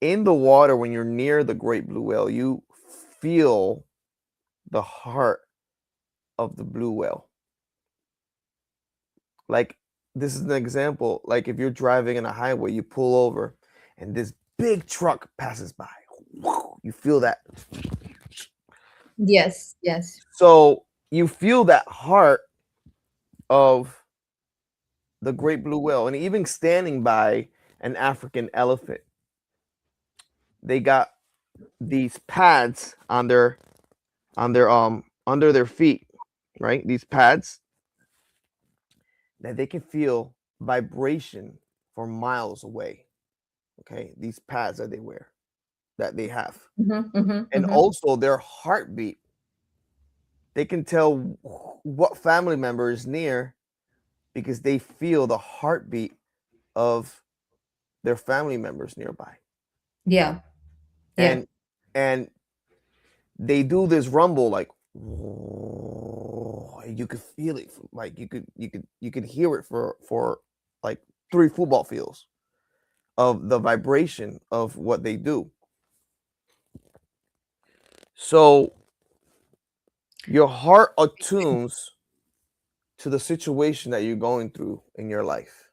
In the water, when you're near the great blue whale, you feel the heart of the blue whale. Like, this is an example. Like, if you're driving in a highway, you pull over and this big truck passes by. You feel that. Yes, yes, So you feel that heart of the great blue whale. And even standing by an African elephant, they got these pads on their under their feet, right? These pads that they can feel vibration for miles away. Okay, these pads that they wear, that they have. And also their heartbeat. They can tell what family member is near because they feel the heartbeat of their family members nearby. yeah, yeah, And and they do this rumble like you could feel it, like you could hear it for like 3 football fields of the vibration of what they do. So your heart attunes to the situation that you're going through in your life.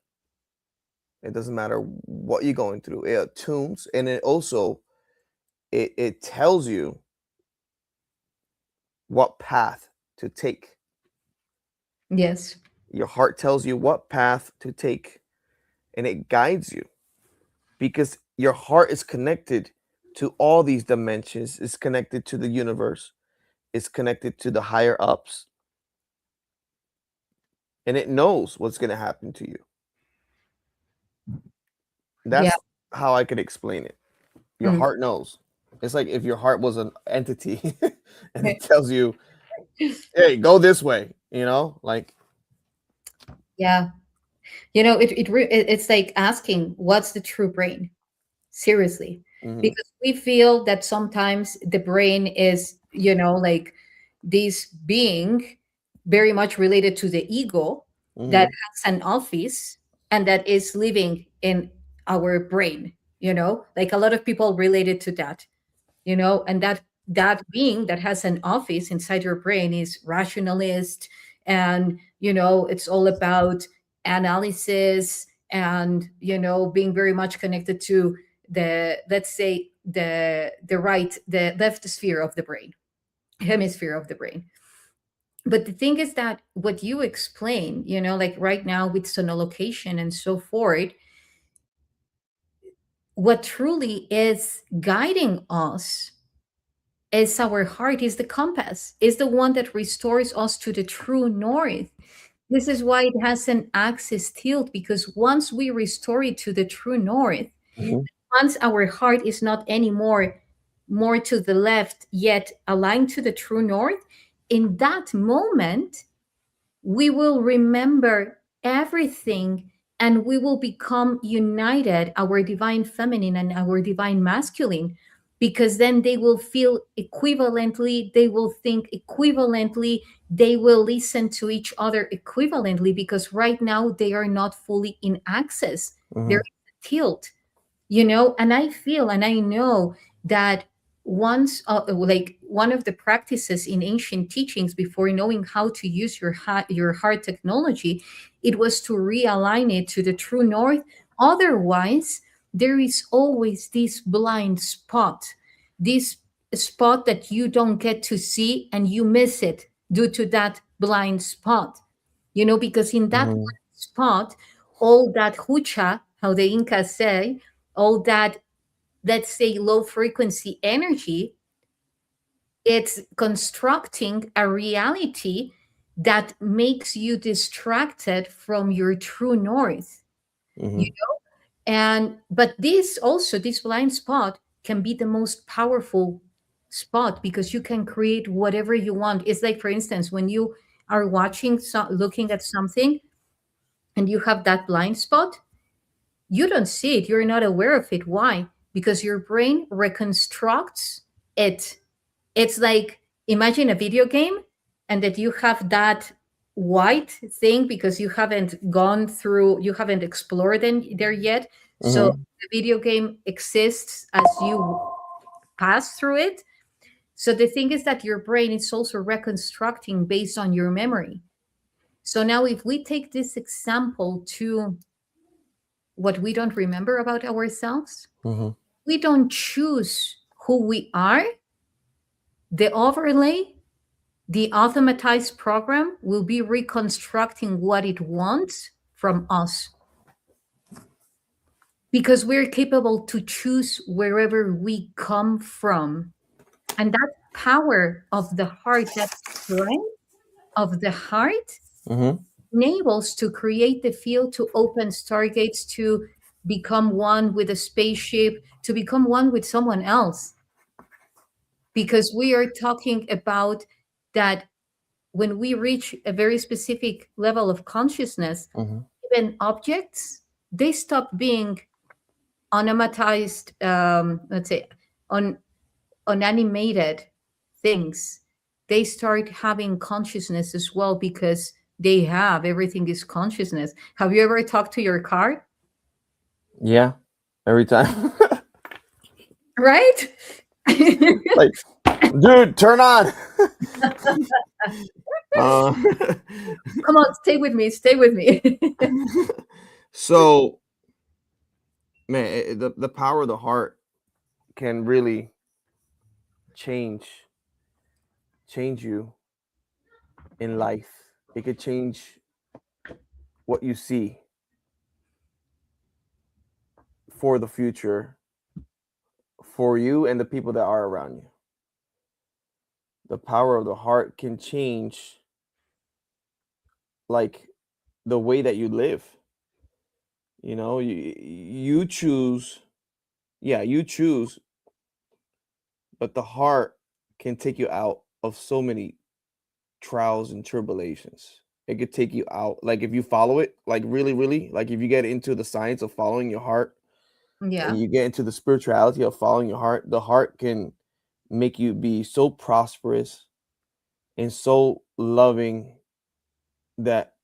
It doesn't matter what you're going through. It attunes, and it also it tells you what path to take. yes, Your heart tells you what path to take, and it guides you because your heart is connected to all these dimensions. It's connected to the universe. It's connected to the higher ups, and it knows what's going to happen to you. yeah. That's how I could explain it. Your Mm. heart knows. It's like if your heart was an entity and it tells you, hey, go this way, like, Yeah. It's like asking, what's the true brain? Seriously. mhm, Because we feel that sometimes the brain is, like this being very much related to the ego that mhm, has an office and that is living in our brain, like a lot of people related to that, and that being that has an office inside your brain is rationalist, and it's all about analysis, and being very much connected to the, let's say, the left sphere of the brain, hemisphere of the brain. But the thing is that what you explain, like right now with sonolocation and so forth, what truly is guiding us is our heart, is the compass, is the one that restores us to the true north. This is why it has an axis tilt, because once we restore it to the true north, mhm, once our heart is not anymore more to the left yet aligned to the true north, in that moment we will remember everything, and we will become united, our divine feminine and our divine masculine, because then they will feel equivalently, they will think equivalently, they will listen to each other equivalently, because right now they are not fully in access. There mhm, is a tilt, and I feel and I know that once, like one of the practices in ancient teachings before knowing how to use your heart technology, it was to realign it to the true north. Otherwise, there is always this blind spot, this spot that you don't get to see, and you miss it due to that blind spot, because in that mhm, blind spot, all that hucha, how the Incas say, all that, let's say, low frequency energy, it's constructing a reality that makes you distracted from your true north. Mm-hmm. And but this blind spot can be the most powerful spot because you can create whatever you want. It's like, for instance, when you are looking at something and you have that blind spot, you don't see it, you're not aware of it. Why? Because your brain reconstructs it. It's like, imagine a video game and that you have that white thing because you haven't explored there yet. So Mm-hmm. the video game exists as you pass through it. So the thing is that your brain is also reconstructing based on your memory. So now, if we take this example to what we don't remember about ourselves, Mm-hmm. we don't choose who we are. The overlay, the automatized program, will be reconstructing what it wants from us because we're capable to choose wherever we come from. And that power of the heart, that strength of the heart, Mm-hmm. enables to create the field, to open stargates, to become one with a spaceship, to become one with someone else. Because we are talking about that when we reach a very specific level of consciousness, Mm-hmm. even objects, they stop being automatized, let's say, on unanimated things. They start having consciousness as well because everything is consciousness. Have you ever talked to your car? Yeah. Every time. Right? Like, dude, turn on. uh, Come on, stay with me, stay with me. so, man, the power of the heart can really change change you in life. It could change what you see for the future, for you and the people that are around you. The power of the heart can change like the way that you live. You choose, yeah, you choose, but the heart can take you out of so many trials and tribulations. It could take you out, like if you follow it, like really, really, like if you get into the science of following your heart and Yeah, you get into the spirituality of following your heart, the heart can make you be so prosperous and so loving that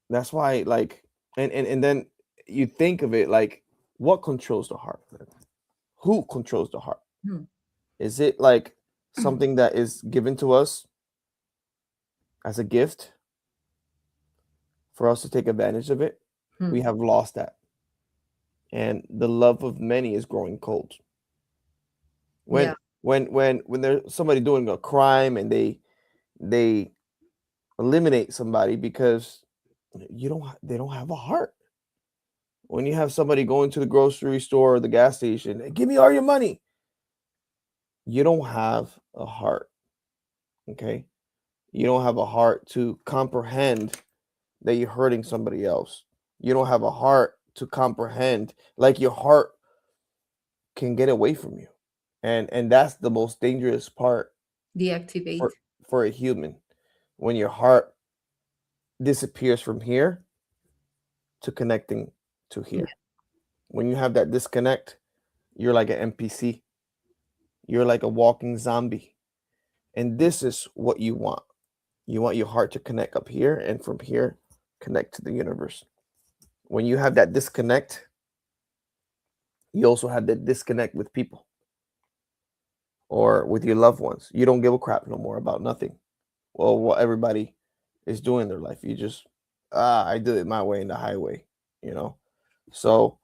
that's why, like, and then you think of it like, what controls the heart? Who controls the heart? hmm, Is it like something that is given to us as a gift for us to take advantage of it? hmm, We have lost that, and the love of many is growing cold. yeah, When there's somebody doing a crime and they eliminate somebody because they don't have a heart. When you have somebody going to the grocery store or the gas station, "Hey, give me all your money," you don't have a heart. Okay, you don't have a heart to comprehend that you're hurting somebody else. You don't have a heart to comprehend, like your heart can get away from you, and that's the most dangerous part deactivate. for a human, when your heart disappears from here to connecting to Yeah, here. When you have that disconnect, you're like an NPC. You're like a walking zombie. And this is what you want. You want your heart to connect up here, and from here, connect to the universe. When you have that disconnect, you also have that disconnect with people or with your loved ones. You don't give a crap no more about nothing. Well, what everybody is doing in their life. You just, I do it my way in the highway, you know? So,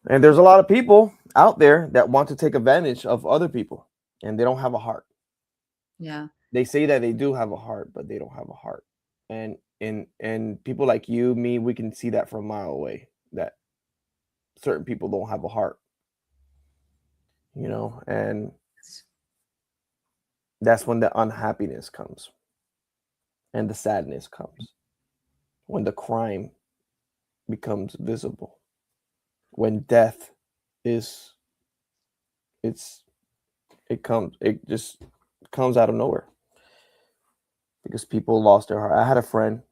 and there's a lot of people out there that want to take advantage of other people and they don't have a heart. yeah, They say that they do have a heart, but they don't have a heart. And people like you, me, we can see that from a mile away that certain people don't have a heart, and that's when the unhappiness comes and the sadness comes, when the crime becomes visible. When death is it's it just comes out of nowhere because people lost their heart. I had a friend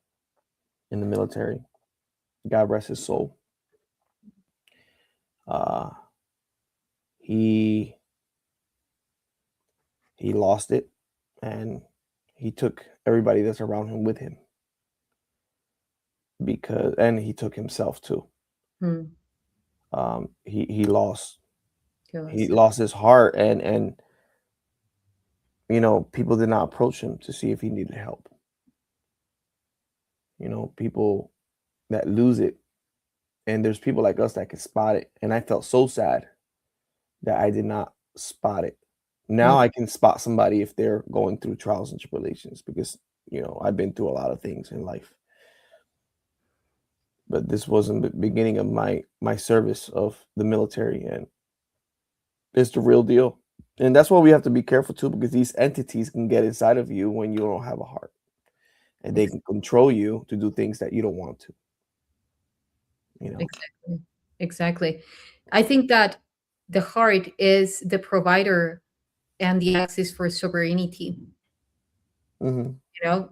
in the military, God rest his soul. Uh, he he lost it, and he took everybody that's around him with him because, and he took himself too. Hmm. He lost Give he us lost his heart, and people did not approach him to see if he needed help. People that lose it, and there's people like us that can spot it, and I felt so sad that I did not spot it. Now Mm. I can spot somebody if they're going through trials and tribulations because I've been through a lot of things in life. But this wasn't the beginning of my service of the military, and it's the real deal. And that's why we have to be careful too, because these entities can get inside of you when you don't have a heart, and they Ex- can control you to do things that you don't want to. You know. Exactly. Exactly. I think that the heart is the provider and the axis for sovereignty, Hmm.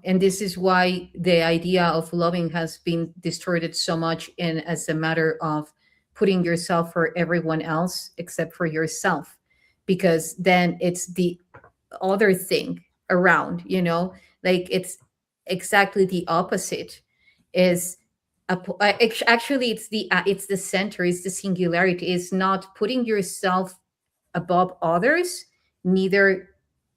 and this is why the idea of loving has been distorted so much in as a matter of putting yourself for everyone else except for yourself, because then it's the other thing around, like it's exactly the opposite. Is actually it's the center, it's the singularity, is not putting yourself above others, neither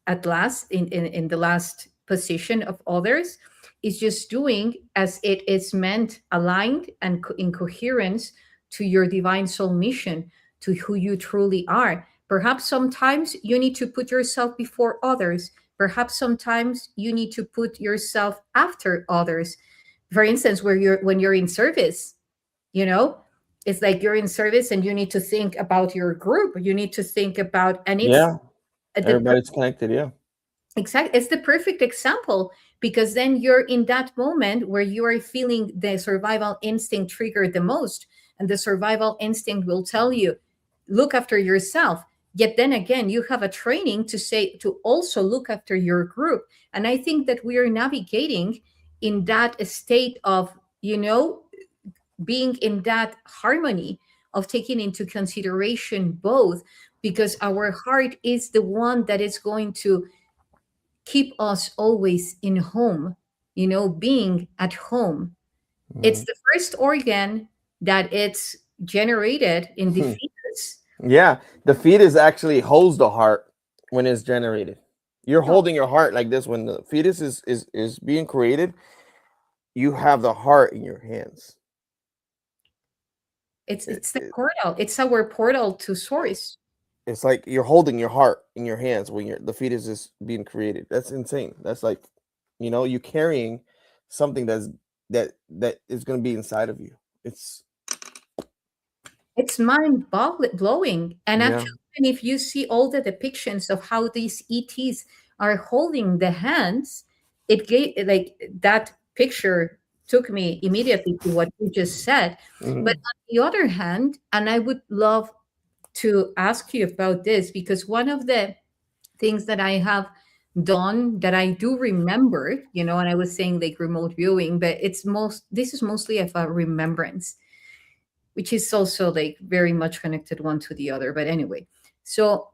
at last in the last position of others. Is just doing as it is meant, aligned and in coherence to your divine soul mission, to who you truly are. Perhaps sometimes you need to put yourself before others. Perhaps sometimes you need to put yourself after others. For instance, when you're in service, you know it's like you're in service and you need to think about your group, you need to think about, and it's Yeah, the everybody's connected. Yeah. it's the perfect example, because then you're in that moment where you are feeling the survival instinct triggered the most, and the survival instinct will tell you, look after yourself. Yet then again, you have a training to say to also look after your group. And I think that we are navigating in that state of, being in that harmony of taking into consideration both, because our heart is the one that is going to keep us always in home, being at home. It's Mhm. the first organ that it's generated in the fetus. Yeah, the fetus actually holds the heart when it's generated. You're No, holding your heart like this when the fetus is being created. You have the heart in your hands. it's It, it's the it, portal. It's our portal to source. it's like you're holding your heart in your hands when the fetus is being created. That's insane. That's like, you carrying something that is going to be inside of you. It's It's blowing. And yeah. actually, even if you see all the depictions of how these ETs are holding the hands, it gave like that picture took me immediately to what you just said. But Mhm. on the other hand, and I would love to ask you about this, because one of the things that I have done that I do remember, and I was saying like remote viewing, but this is mostly of a remembrance, which is also like very much connected one to the other. But anyway, so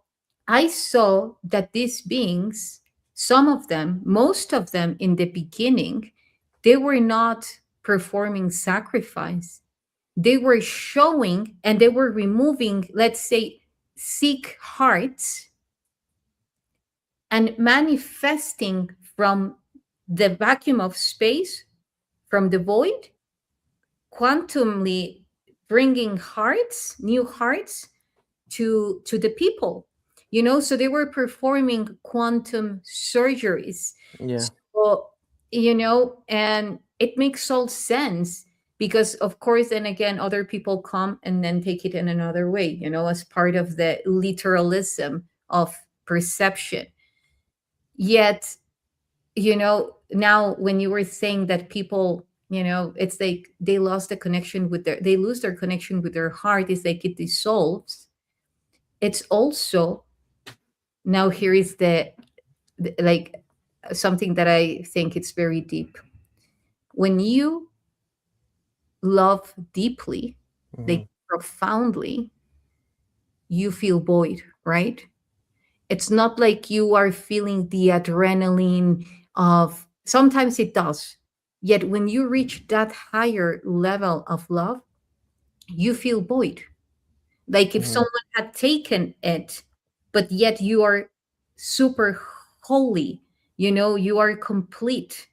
I saw that these beings, some of them, most of them in the beginning, they were not performing sacrifice. They were showing and they were removing, let's say, sick hearts and manifesting from the vacuum of space, from the void, quantumly bringing hearts, new hearts to the people. So they were performing quantum surgeries. Yeah. So, and it makes all sense, because of course then again other people come and then take it in another way, as part of the literalism of perception. Yet, now when you were saying that people It's like they lost the connection with they lose their connection with their heart. It's like it dissolves. It's also, now here is like something that I think it's very deep. When you love deeply, Hmm. like profoundly, you feel void, right? It's not like you are feeling the adrenaline of, sometimes it does. Yet when you reach that higher level of love, you feel void. Like if Hmm. someone had taken it, but yet you are super holy, you are complete.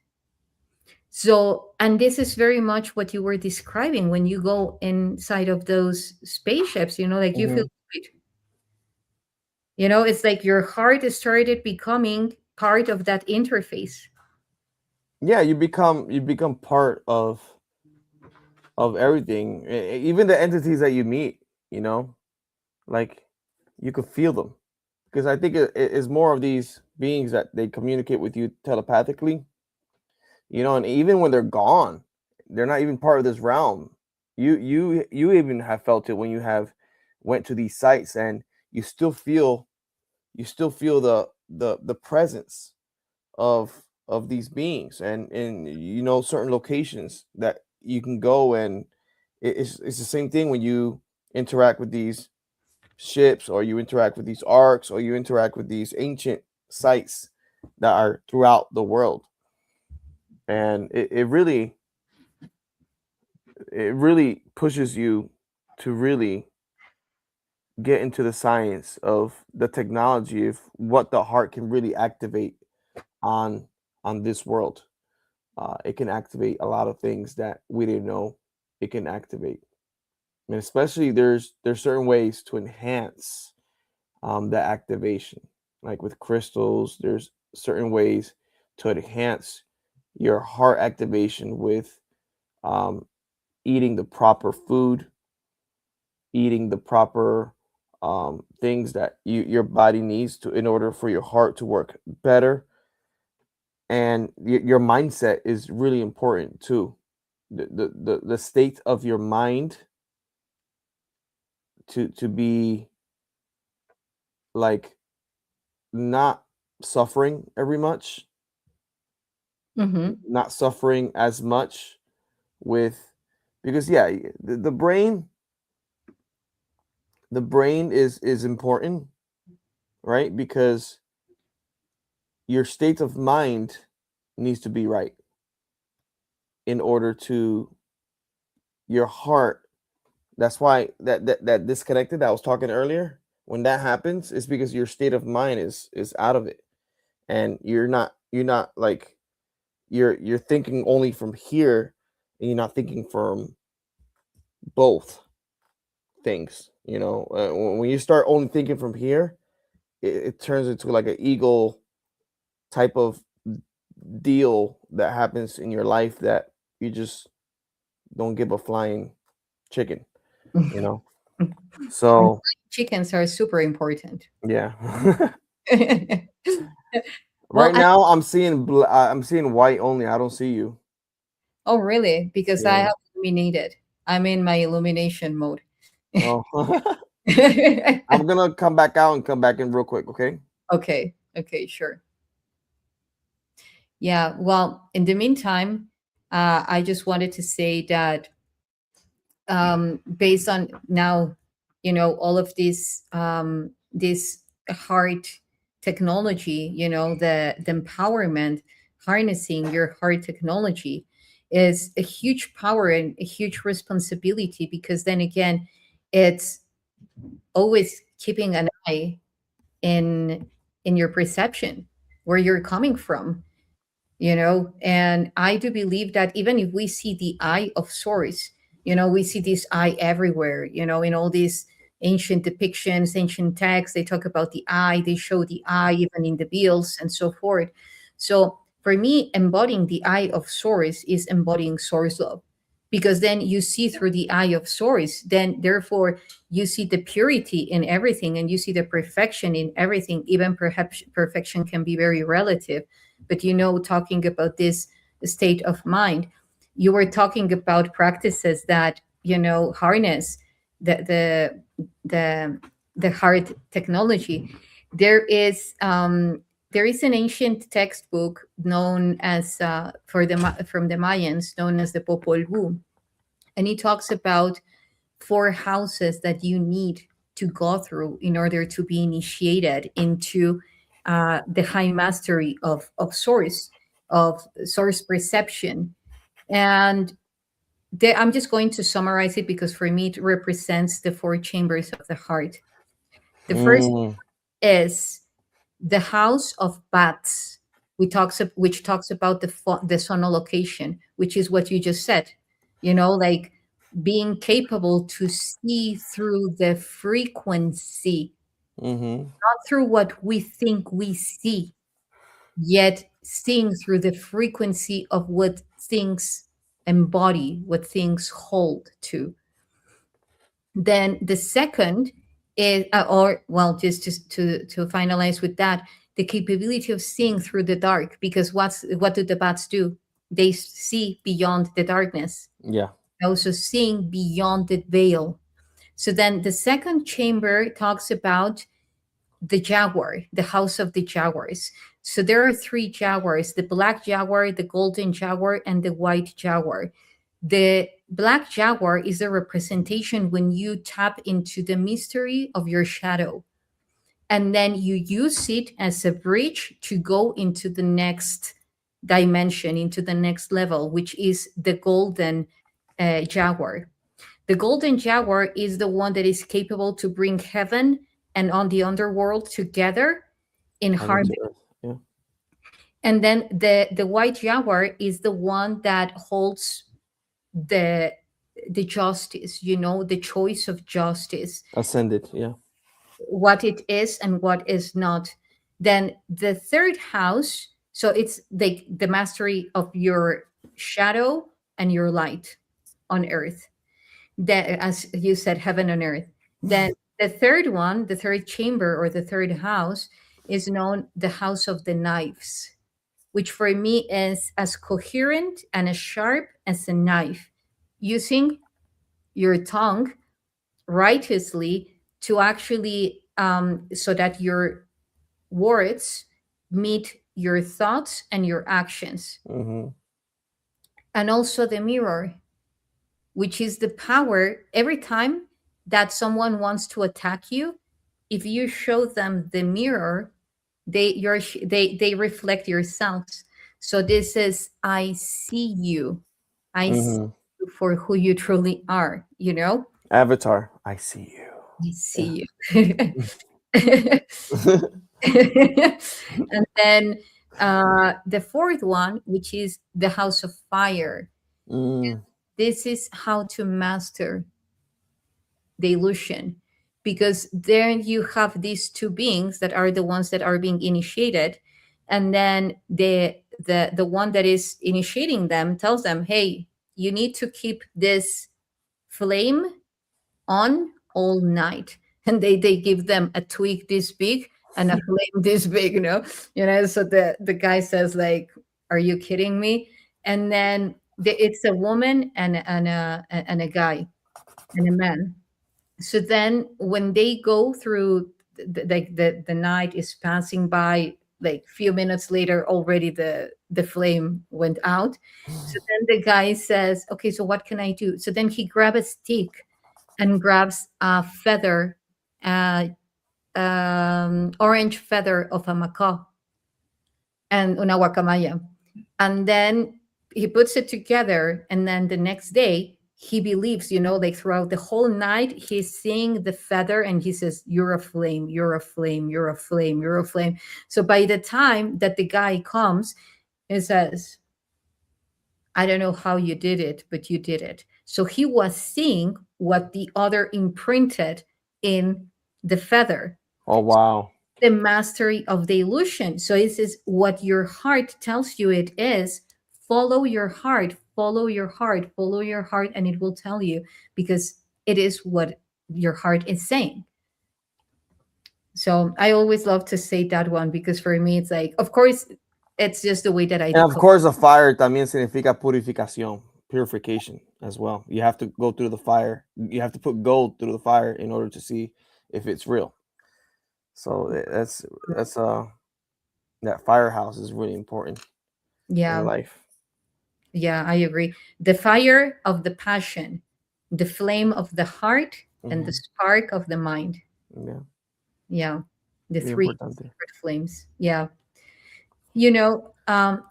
So, and this is very much what you were describing when you go inside of those spaceships, like you feel Hmm. void. It's like your heart has started becoming part of that interface. Yeah, you become part of everything, even the entities that you meet. You know, like you could feel them because I think it is more of these beings that they communicate with you telepathically. And even when they're gone, they're not even part of this realm. You even have felt it when you have went to these sites, and you still feel the presence of these beings, and certain locations that you can go, and it's the same thing when you interact with these ships, or you interact with these arks, or you interact with these ancient sites that are throughout the world. And it really pushes you to really get into the science of the technology of what the heart can really activate on on this world. It can activate a lot of things that we didn't know it can activate, and especially there's certain ways to enhance the activation. Like with crystals, there's certain ways to enhance your heart activation with um, eating the proper food, eating the proper things that your body needs to in order for your heart to work better. And your mindset is really important too. The state of your mind to be like not suffering every much, Hmm. not suffering as much with, because yeah, the brain is important, right? Because your state of mind needs to be right in order to your heart. That's why that disconnected that I was talking earlier, when that happens, is because your state of mind is out of it, and you're not like you're thinking only from here, and you're not thinking from both things. When you start only thinking from here, it turns into like an ego type of deal that happens in your life that you just don't give a flying chicken, you know. So Chickens are super important. yeah. Well, Right now I'm seeing white only. I don't see you. oh, really? Because I Yeah. have illuminated. I'm in my illumination mode. Oh. I'm gonna come back out and come back in real quick, okay? Okay. Okay. Sure. Yeah. Well, in the meantime, I just wanted to say that based on now, all of this heart technology, the empowerment, harnessing your heart technology is a huge power and a huge responsibility, because then again, it's always keeping an eye in your perception, where you're coming from, and I do believe that even if we see the eye of source, we see this eye everywhere, in all these ancient depictions, ancient texts, they talk about the eye, they show the eye even in the bills and so forth. So for me, embodying the eye of source is embodying source love, because then you see through the eye of source, then therefore you see the purity in everything, and you see the perfection in everything. Even perhaps perfection can be very relative, but talking about this state of mind, you were talking about practices that, harness the the heart technology. There is an ancient textbook known as from the Mayans, known as the Popol Vuh, and it talks about four houses that you need to go through in order to be initiated into the high mastery of source perception. And I'm just going to summarize it because for me it represents the four chambers of the heart. The first Mm, is the house of bats, which talks about the sonolocation, which is what you just said. Like being capable to see through the frequency, mm-hmm. not through what we think we see, yet seeing through the frequency of what things embody, what things hold to. Then the second is, or well, just to finalize with that, the capability of seeing through the dark. Because what do the bats do? They see beyond the darkness, Yeah. also seeing beyond the veil. So then the second chamber talks about the jaguar, the house of the jaguars. So there are three jaguars: the black jaguar, the golden jaguar, and the white jaguar. The black jaguar is a representation when you tap into the mystery of your shadow, and then you use it as a bridge to go into the next dimension, into the next level, which is the golden jaguar. The golden jaguar is the one that is capable to bring heaven and on the underworld together in Heaven to harmony. earth. Yeah. And then the white jaguar is the one that holds the justice, the choice of justice, Ascended. Yeah. what it is and what is not. Then the third house, so it's the mastery of your shadow and your light on earth, that, as you said, heaven and earth. Then the third one, the third chamber or the third house, is known the house of the knives, which for me is as coherent and as sharp as a knife, using your tongue righteously to actually so that your words meet your thoughts and your actions. Mm-hmm. And also the mirror, which is the power every time that someone wants to attack you. If you show them the mirror, they reflect yourselves. So this is, I see you, I see Mm-hmm. you for who you truly are. Avatar. I see you. I Yeah. see you. And then the fourth one, which is the house of fire. Mm, This is how to master the illusion, because then you have these two beings that are the ones that are being initiated, and then the one that is initiating them tells them, hey, you need to keep this flame on all night. And they give them a twig this big and a flame this big, so the guy says, like, are you kidding me? And then it's a woman and a guy and a man. So then when they go through, the night is passing by, like few minutes later already the flame went out. So then the guy says, okay, so what can I do? So then he grabs a stick and grabs a feather, uh, orange feather of a macaw and una guacamaya. And then he puts it together. And then the next day, he believes, like throughout the whole night, he's seeing the feather and he says, you're a flame, you're a flame, you're a flame, you're a flame. So by the time that the guy comes, he says, I don't know how you did it, but you did it. So he was seeing what the other imprinted in the feather, oh wow. the mastery of the illusion. So this is what your heart tells you it is. Follow your heart, follow your heart, follow your heart, and it will tell you, because it is what your heart is saying. So I always love to say that one, because for me, it's like, of course, it's just the way that I And of decode. course, the fire también significa purificación. purification as well. You have to go through the fire. You have to put gold through the fire in order to see if it's real. So that's that firehouse is really important in Yeah. life. Yeah, I agree. The fire of the passion, the flame of the heart, and the Hmm. spark of the mind. Yeah, Yeah, the muy three importante. secret flames. Yeah.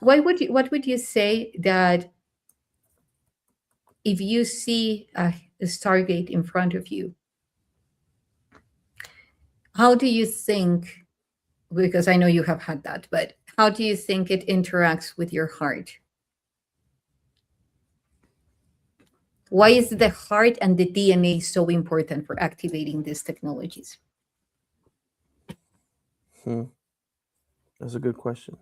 What would you say that if you see a Stargate in front of you, how do you think, because I know you have had that, but how do you think it interacts with your heart? Why is the heart and the DNA so important for activating these technologies? Hmm. That's a good question.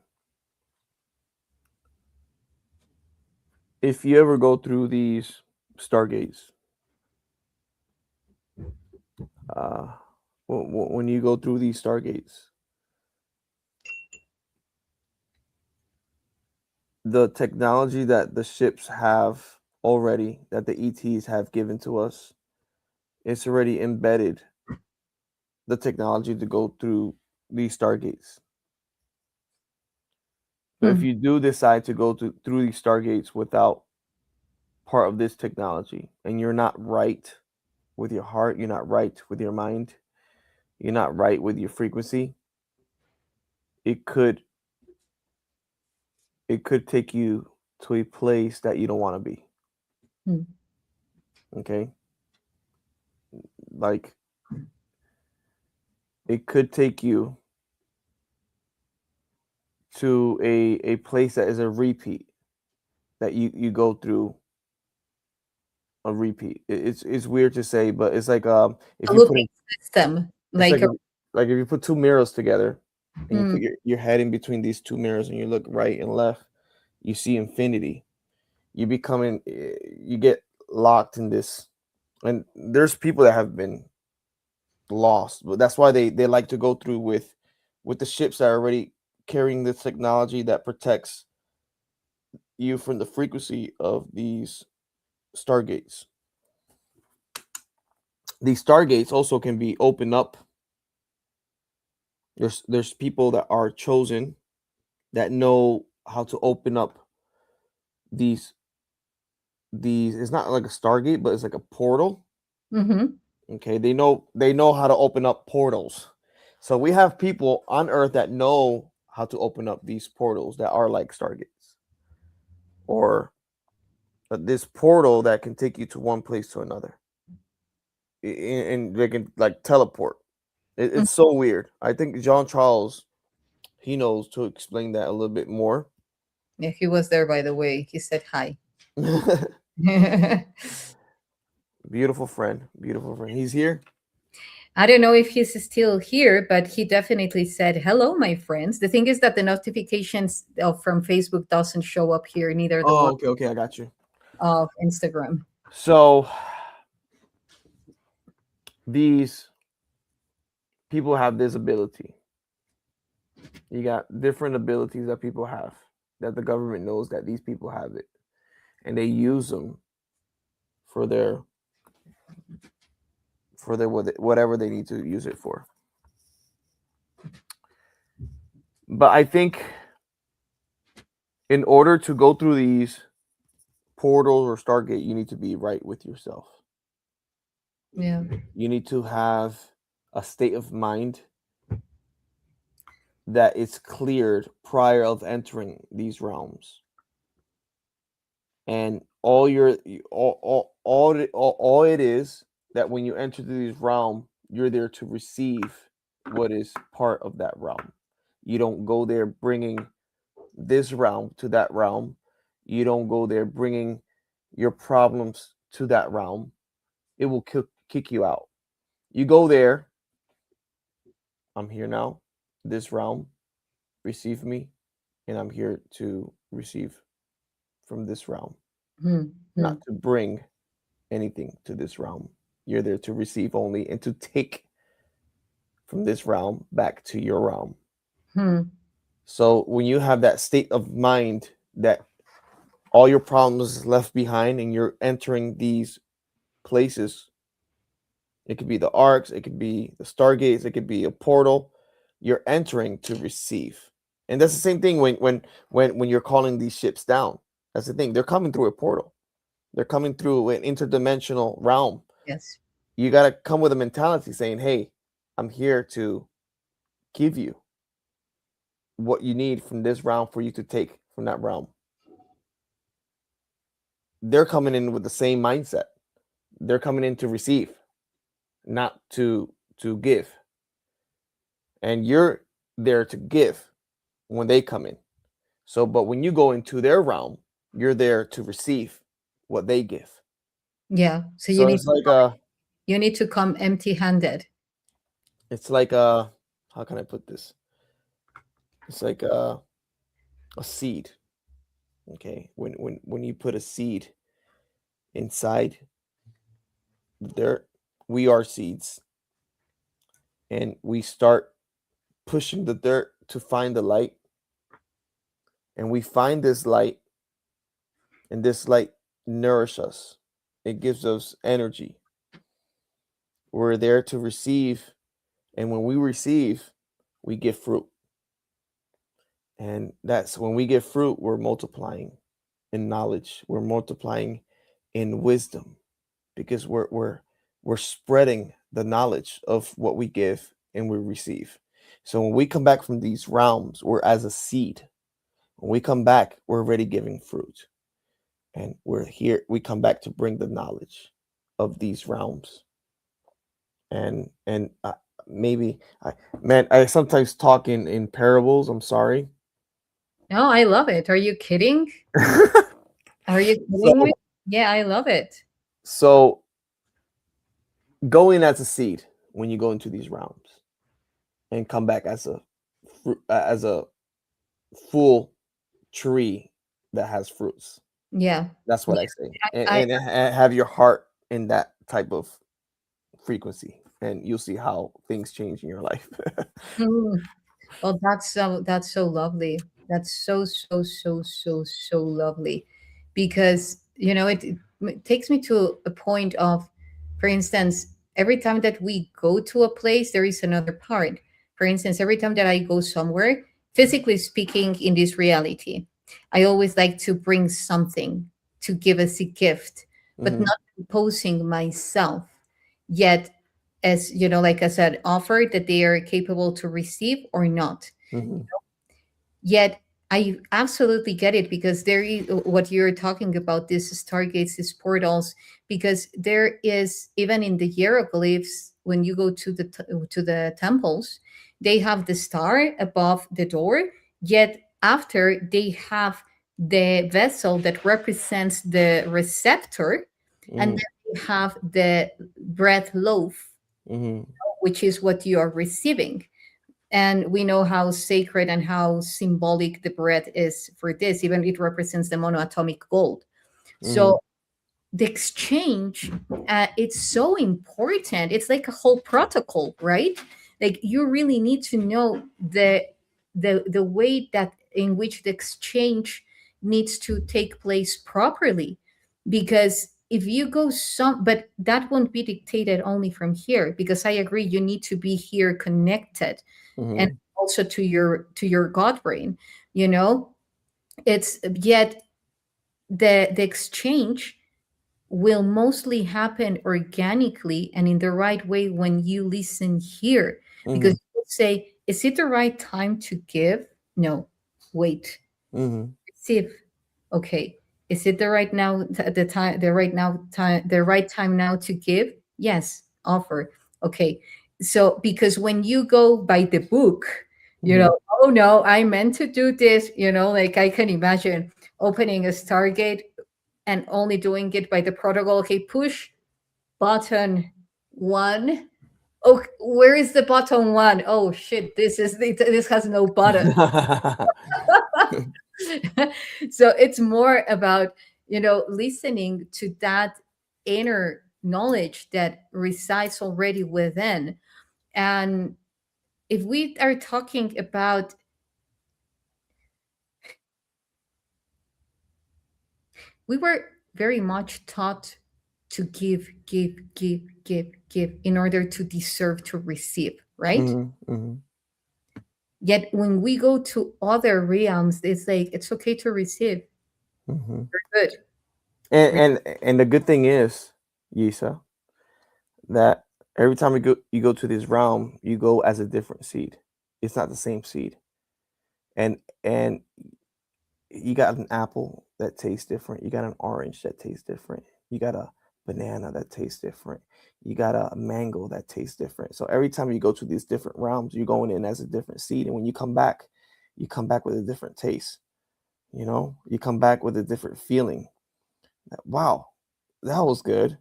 If you ever go through these stargates, uh, when you go through these stargates, the technology that the ships have already, that the ETs have given to us, it's already embedded the technology to go through these stargates. So if Hmm. you do decide to go through these stargates without part of this technology, and you're not right with your heart, you're not right with your mind, you're not right with your frequency, it could it could take you to a place that you don't want to be. Hmm. Okay? Like it could take you to a place that is a repeat, that you go through a repeat. It's weird to say, but it's like if A you put looping in, system, it's like a, like if you put two mirrors together and you hmm, put your head in between these two mirrors and you look right and left, you see infinity. You becoming you get locked in this, and there's people that have been lost, but that's why they like to go through with the ships that are already carrying the technology that protects you from the frequency of these stargates. These stargates also can be opened up. There's people that are chosen that know how to open up these these. It's not like a stargate, but it's like a portal. hmm, Okay, they know how to open up portals. So we have people on Earth that know how to open up these portals that are like stargates, or this portal that can take you to one place to another, and they can like teleport. It's so weird. I think Jean Charles, he knows to explain that a little bit more. yeah, he was there, by the way. He said hi. I Beautiful friend. He's here. don't know if he's still here, but he definitely said hello, my friends. The thing is that the notifications from Facebook doesn't show up here, neither the Oh, one okay, I got you. of Instagram. So these people have this ability. You got different abilities that people have, that the government knows that these people have it, and they use them for their whatever they need to use it for. But I think in order to go through these portals or Stargate, you need to be right with yourself. Yeah. You need to have a state of mind that is cleared prior of entering these realms. And all it is that when you enter these realm, you're there to receive what is part of that realm. You don't go there bringing this realm to that realm. You don't go there bringing your problems to that realm. It will kick you out. You go there. I'm here now. This realm, receive me, and I'm here to receive from this realm, Hmm. Hmm. not to bring anything to this realm. You're there to receive only and to take from this realm back to your realm. Hmm. So when you have that state of mind that all your problems left behind, and you're entering these places. It could be the arcs, it could be the stargates, it could be a portal. You're entering to receive. And that's the same thing when you're calling these ships down. That's the thing. They're coming through a portal. They're coming through an interdimensional realm. Yes. You got to come with a mentality saying, "Hey, I'm here to give you what you need from this realm for you to take from that realm." They're coming in with the same mindset. They're coming in to receive, not to give. And you're there to give when they come in. So, but when you go into their realm, you're there to receive what they give. Yeah. So So it's like you need to come empty-handed. it's like how can I put this? It's like a seed. Okay, when you put a seed inside the dirt, we are seeds, and we start pushing the dirt to find the light, and we find this light, and this light nourishes us. It gives us energy. We're there to receive, and when we receive, we get fruit. And that's when we get fruit, we're multiplying in knowledge, we're multiplying in wisdom, because we're spreading the knowledge of what we give and we receive. So when we come back from these realms, we're as a seed. When we come back, we're already giving fruit. And we're here, we come back to bring the knowledge of these realms. And maybe I sometimes talk in parables. I'm sorry. No, I love it. Are you kidding? Are you kidding me? so Yeah, I love it. so go in as a seed when you go into these realms, and come back as a full tree that has fruits. Yeah. That's what Yeah. I say. I, And have your heart in that type of frequency, and you'll see how things change in your life. mm, well, that's so lovely. That's so so so so so lovely, because it takes me to a point of, for instance, every time that we go to a place, there is another part. For instance, every time that I go somewhere, physically speaking, in this reality, I always like to bring something to give as a gift, but Hmm. not imposing myself. Yet, as you know, like I said, offer that they are capable to receive or not. Hmm. Yet I absolutely get it, because there is what you're talking about, these stargates, these portals, because there is, even in the hieroglyphs, when you go to the temples, they have the star above the door, yet after they have the vessel that represents the receptor, and Hmm. then they have the bread loaf, Hmm. which is what you are receiving. And we know how sacred and how symbolic the bread is for this. Even it represents the monoatomic gold. Hmm. So the exchange, it's so important. It's like a whole protocol, right? Like, you really need to know the way that in which the exchange needs to take place properly. Because if you go some, but that won't be dictated only from here, because I agree, you need to be here connected, and Hmm. also to your god brain, you know it's yet the exchange will mostly happen organically and in the right way when you listen here, because Hmm. you say, is it the right time to give? No, wait, Hmm. receive. Okay, is it the right now the time the right now time the right time now to give? Yes, offer. Okay, so because when you go by the book, Hmm. oh no, I meant to do this, like I can imagine opening a Stargate and only doing it by the protocol. Okay, push button one. Oh, where is the button one? Oh shit, this has no button. So it's more about, listening to that inner knowledge that resides already within. And if we are talking about we were very much taught to give, give, give, give, give in order to deserve to receive, right? Hmm. Hmm. Yet when we go to other realms, it's like it's okay to receive. Hmm. We're good. And the good thing is, Yisa, that every time you go to this realm, you go as a different seed. It's not the same seed. And you got an apple that tastes different. You got an orange that tastes different. You got a banana that tastes different. You got a mango that tastes different. So every time you go to these different realms, you're going in as a different seed. And when you come back with a different taste. You come back with a different feeling. Wow, that was good.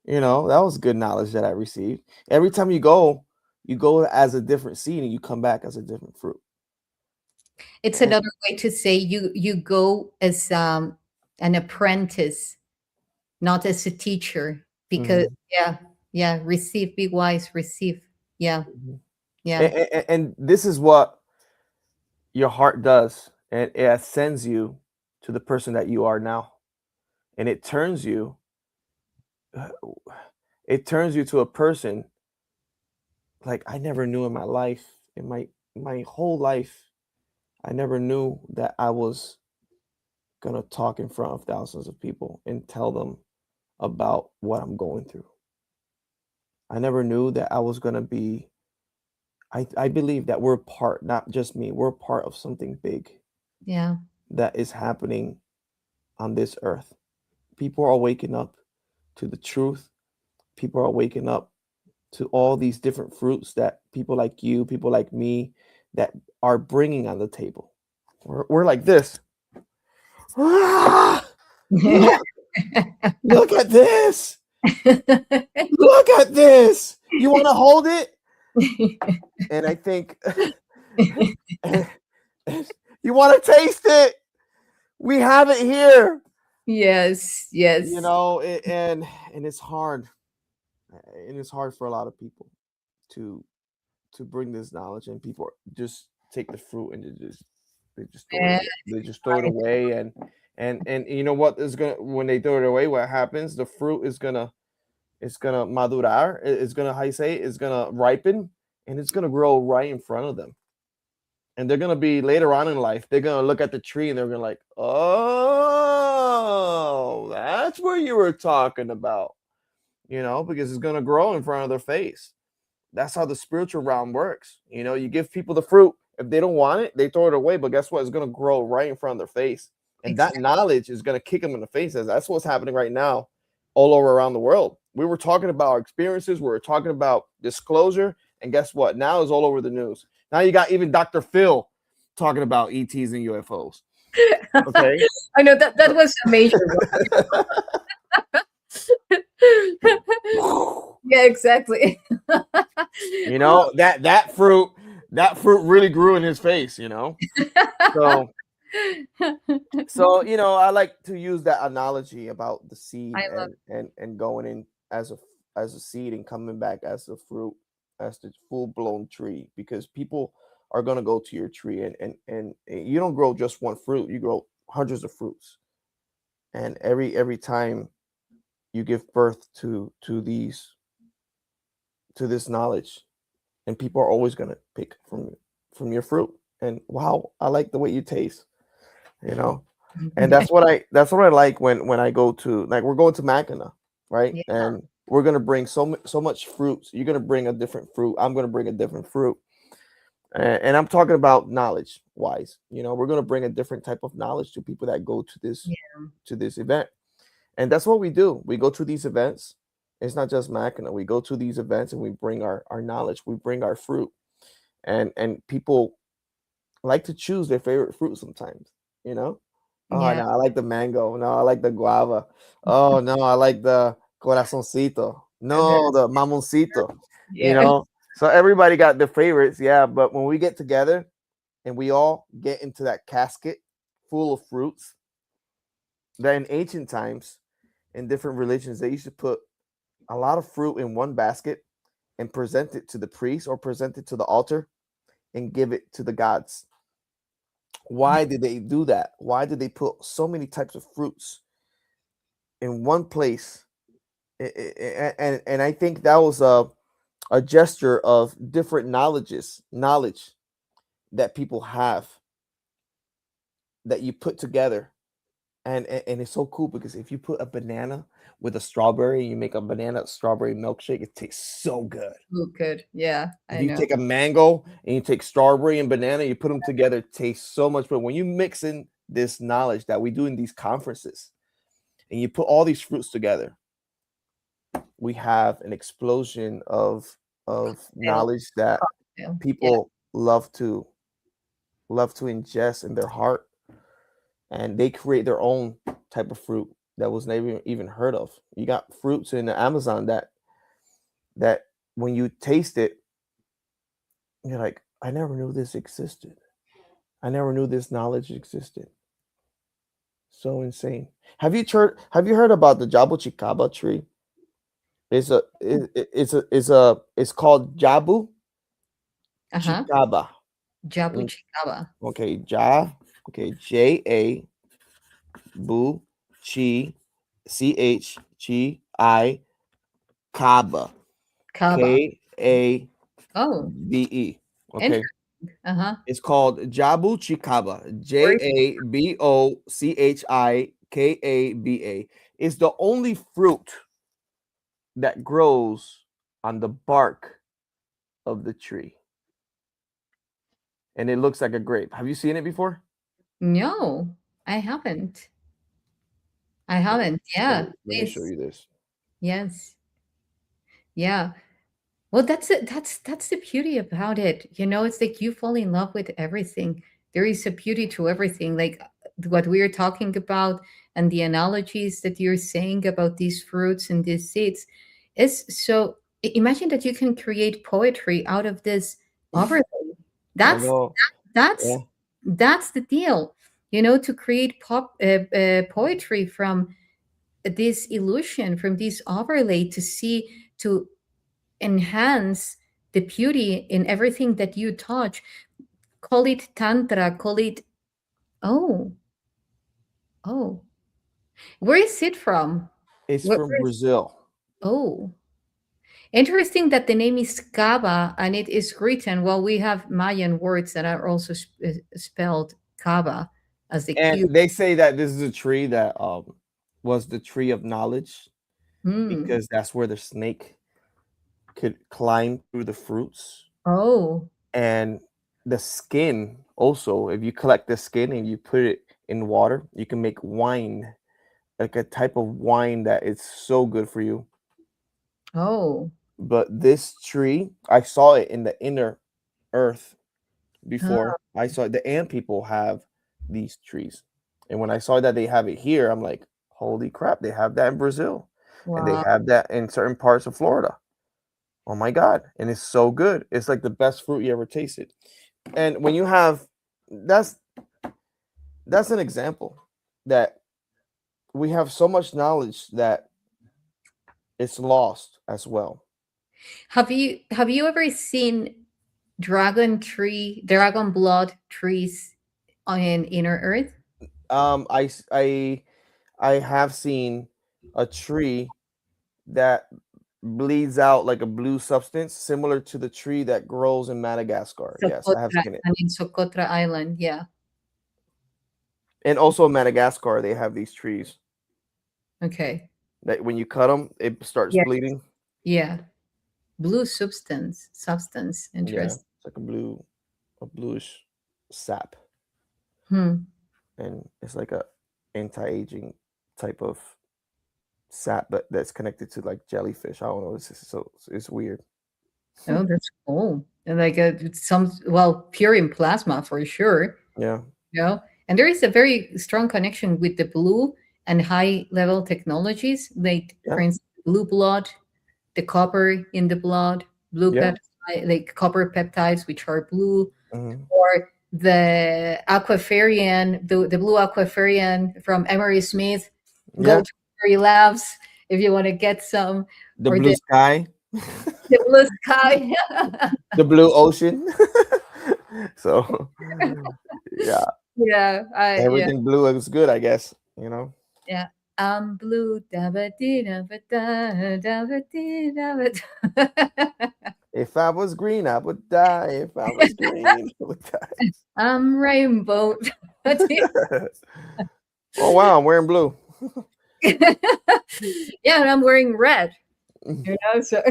That was good knowledge that I received. Every time you go as a different seed and you come back as a different fruit. It's And another way to say you go as an apprentice, not as a teacher, because mhm, yeah, yeah, receive, be wise, receive. Yeah, mhm. yeah, And this is what your heart does, and it ascends you to the person that you are now, and it turns you to a person like I never knew in my life, in my whole life. I never knew that I was gonna talk in front of thousands of people and tell them about what I'm going through. I never knew that I was gonna be. I believe that we're part, not just me. We're part of something big yeah. that is happening on this earth. People are waking up to the truth. People are waking up to all these different fruits that people like you, people like me, that are bringing on the table. We're like this. Ah, look, look at this. Look at this. You want to hold it? And I think you want to taste it. We have it here. Yes, yes, And it's hard. And it's hard for a lot of people to to bring this knowledge, and people just take the fruit and yeah, they just throw it away. And you know what is gonna when they throw it away, what happens? The fruit is gonna it's gonna madurar. It's gonna, how you say it, it's gonna ripen, and it's gonna grow right in front of them. And they're gonna be later on in life, they're gonna look at the tree and they're gonna like, oh, that's what you were talking about, because it's gonna grow in front of their face. That's how the spiritual realm works. You give people the fruit. If they don't want it, they throw it away. But guess what? It's going to grow right in front of their face. And that exactly. knowledge is going to kick them in the face. That's what's happening right now all over around the world. We were talking about our experiences. We were talking about disclosure. And guess what? Now it's all over the news. Now you got even Dr. Phil talking about ETs and UFOs. Okay. I know that was a major one. Yeah, exactly. that fruit really grew in his face. So I like to use that analogy about the seed I love. and going in as a seed and coming back as a fruit, as the full blown tree, because people are gonna go to your tree, and you don't grow just one fruit, you grow hundreds of fruits. And every time you give birth to this knowledge, and people are always gonna pick from your fruit. And wow, I like the way you taste. you know and that's what I like when I go to, like, we're going to Mackinac, right? Yeah, And we're going to bring so much fruit. You're going to bring a different fruit, I'm going to bring a different fruit. And I'm talking about knowledge wise. We're going to bring a different type of knowledge to people that go yeah, to this event. And that's what we do. We go to these events. It's not just Mackinac. We go to these events and we bring our knowledge, we bring our fruit. And people like to choose their favorite fruit sometimes, you know? Oh, yeah. no, I like the mango. No, I like the guava. Oh, no, I like the corazoncito. No, the mamoncito, you Yeah. know? So everybody got their favorites, yeah. But when we get together and we all get into that casket full of fruits, that in ancient times, in different religions, they used to put a lot of fruit in one basket and present it to the priest or present it to the altar and give it to the gods. Why did they do that? Why did they put so many types of fruits in one place. And I think that was a gesture of different knowledge that people have that you put together. And it's so cool because if you put a banana with a strawberry and you make a banana strawberry milkshake, it tastes so good. Oh, good. Yeah, If I you know. take a mango and you take strawberry and banana, you put them together, it tastes so much better. When you mix in this knowledge that we do in these conferences and you put all these fruits together, we have an explosion of Cocktail. knowledge that Cocktail. Yeah. people love to ingest in their heart, and they create their own type of fruit that was never even heard of. You got fruits in the Amazon that when you taste it, you're like, I never knew this existed. I never knew this knowledge existed. So insane. Have you heard about the Jabu tree? It's called Jabu Uh-huh. Chikaba. Jabu Mm, chikaba. Okay, J A Bu Chi Chi Kaba. Kaba. Oh, Kabe. Okay. interesting. Uh-huh. It's called Jabu Chikaba. Where is Jabochikaba. It's the only fruit that grows on the bark of the tree. And it looks like a grape. Have you seen it before? No, I haven't. I Let me haven't. Yeah, let me show please. you this. Yes. Yeah. Well, that's it. That's the beauty about it. It's like you fall in love with everything. There is a beauty to everything. Like what we are talking about and the analogies that you're saying about these fruits and these seeds is so imagine that you can create poetry out of this overlay. I That's know. that's Yeah. that's the deal. To create poetry from this illusion, from this overlay to see to enhance the beauty in everything that you touch. Call it tantra, call it, oh, oh. Where is it from? It's Where from is, Brazil. oh. Interesting that the name is Kaba and it is written, well, we have Mayan words that are also spelled Kaba as the And Q. they say that this is a tree that was the tree of knowledge Hmm. because that's where the snake could climb through the fruits. Oh, And the skin also, if you collect the skin and you put it in water, you can make wine, like a type of wine that is so good for you. oh. But this tree, I saw it in the inner earth Ah, before. I saw the ant people have these trees. And when I saw that they have it here, I'm like, holy crap, they have that in Brazil. And they wow. have that in certain parts of Florida. Oh my God. And it's so good. It's like the best fruit you ever tasted. And when you have that's that's an example that we have so much knowledge that it's lost as well. Have you ever seen dragon blood trees on inner earth? I s- I have seen a tree that bleeds out like a blue substance similar to the tree that grows in Madagascar. Yes, I have Socotra, seen it. I mean Socotra Island. Yeah. And also in Madagascar they have these trees Okay. that when you cut them it starts Yeah. bleeding. Yeah. Blue substance. Yeah, Interest. it's like a bluish sap, Hmm. and it's like a anti-aging type of sap, but that's connected to like jellyfish. I don't know. It's weird. Oh, that's cool. And like some, well, pure in plasma for sure. Yeah, And there is a very strong connection with the blue and high level technologies, like for yeah, instance, blue blood, the copper in the blood, blue yeah. peptide, like copper peptides, which are blue, Hmm. or the blue aquafarian from Emery Smith. Go Yeah, to Emery Labs if you want to get some, the or blue sky, the blue sky. the blue ocean. So, yeah, Yeah, yeah, everything blue is good, I guess. yeah. I'm blue. Da ba dee da ba da ba dee da ba. If I was green, I would die. If I was green, I would die. I'm rainbow. Oh wow, I'm wearing blue. Yeah, and I'm wearing red. So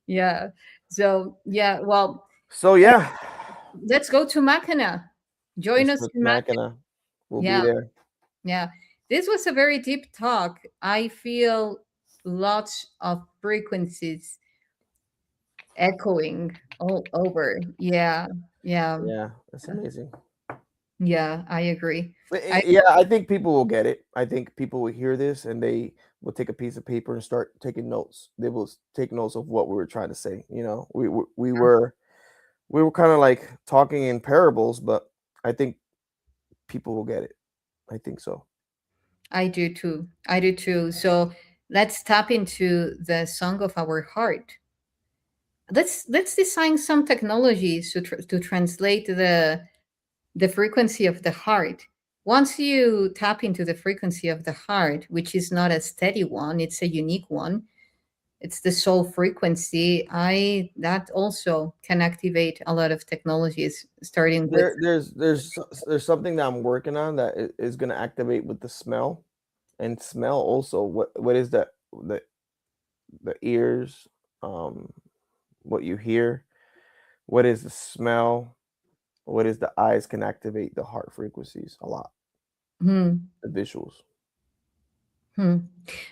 yeah. So yeah, well, So uh, yeah, let's go to Machina. Join let's us put in Machina. Machina. We'll be Yeah, there. yeah. This was a very deep talk. I feel lots of frequencies echoing all over. Yeah, yeah, Yeah, that's amazing. yeah. I agree. I Yeah, I think people will get it. I think people will hear this and they will take a piece of paper and start taking notes. They will take notes of what we were trying to say. You know, we were kind of like talking in parables, but I think people will get it. I think so. I do too. I do too. So let's tap into the song of our heart. Let's design some technologies to translate the frequency of the heart. Once you tap into the frequency of the heart, which is not a steady one, it's a unique one. It's the soul frequency. I that also can activate a lot of technologies, starting with. There's something that I'm working on that is going to activate with the smell and smell also. What is that? The ears, um, what you hear. What is the smell? What is the eyes can activate the heart frequencies a lot. Hmm, The visuals. hmm.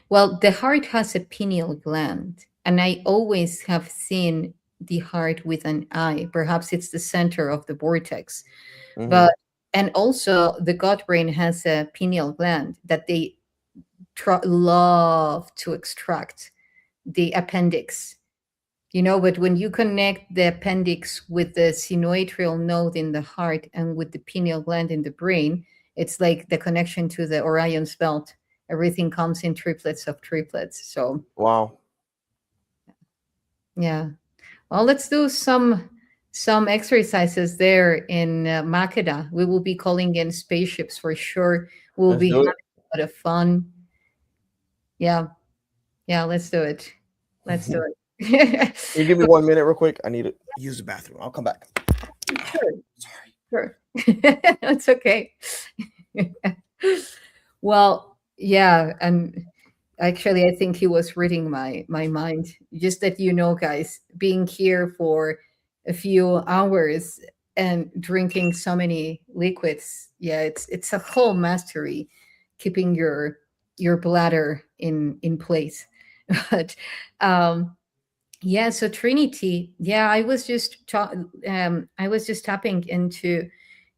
Well, the heart has a pineal gland, and I always have seen the heart with an eye. Perhaps it's the center of the vortex, Hmm. but and also the gut brain has a pineal gland that they love to extract the appendix. But when you connect the appendix with the sinoatrial node in the heart and with the pineal gland in the brain, it's like the connection to the Orion's belt. Everything comes in triplets of triplets. So Wow. yeah. Well, let's do some exercises there in Makeda. We will be calling in spaceships for sure. We'll Let's be do it. having a lot of fun. Yeah, yeah. Let's do it. Let's do Can it. you give me 1 minute real quick? I need to use the bathroom. I'll come back. Sure, Sorry. sure. That's okay. Well, yeah, and actually, I think he was reading my mind. Just that guys, being here for a few hours and drinking so many liquids, yeah, it's a whole mastery, keeping your bladder in place. But yeah, so Trinity, yeah, I was just tapping into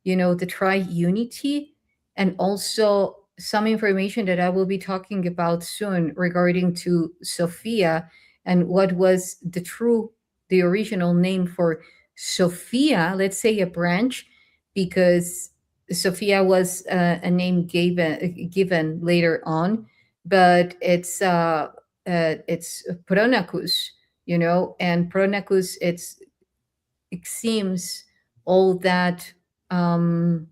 the tri-unity, and also some information that I will be talking about soon regarding to Sophia and what was the original name for Sophia, let's say a branch, because Sophia was a name given later on, but it's Pronacus, and Pronacus, it seems all that um,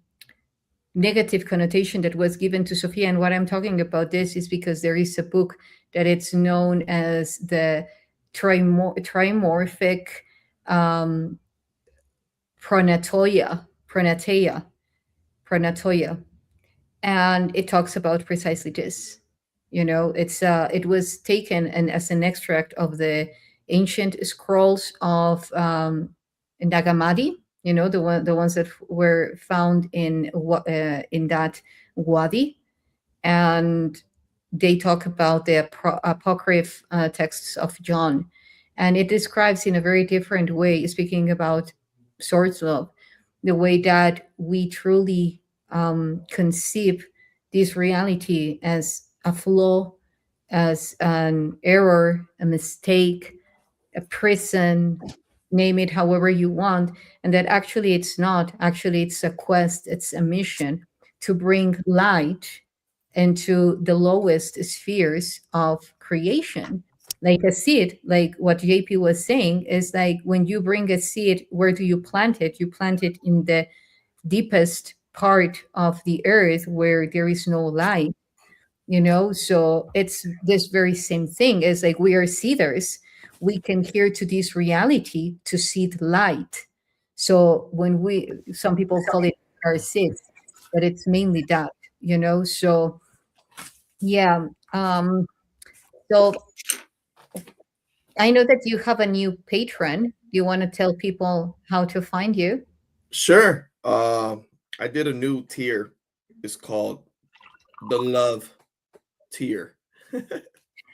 negative connotation that was given to Sophia. And what I'm talking about this is because there is a book that it's known as the trimorphic um, pronatoia, and it talks about precisely this. It was taken and as an extract of the ancient scrolls of Nagamadi, the ones that were found in that wadi, and they talk about the apocryph texts of John, and it describes in a very different way, speaking about source love, the way that we truly conceive this reality as a flaw, as an error, a mistake, a prison, name it however you want, and that actually it's not. Actually, it's a quest, it's a mission to bring light into the lowest spheres of creation. Like a seed, like what JP was saying, is like when you bring a seed, where do you plant it? You plant it in the deepest part of the earth where there is no light. you know. So it's this very same thing. It's like we are seethers. We can hear to this reality to see the light. So when we, some people call it our seeds, but it's mainly that, you know. So yeah. So I know that you have a new patron. Do you want to tell people how to find you? Sure. I did a new tier. It's called the love tier.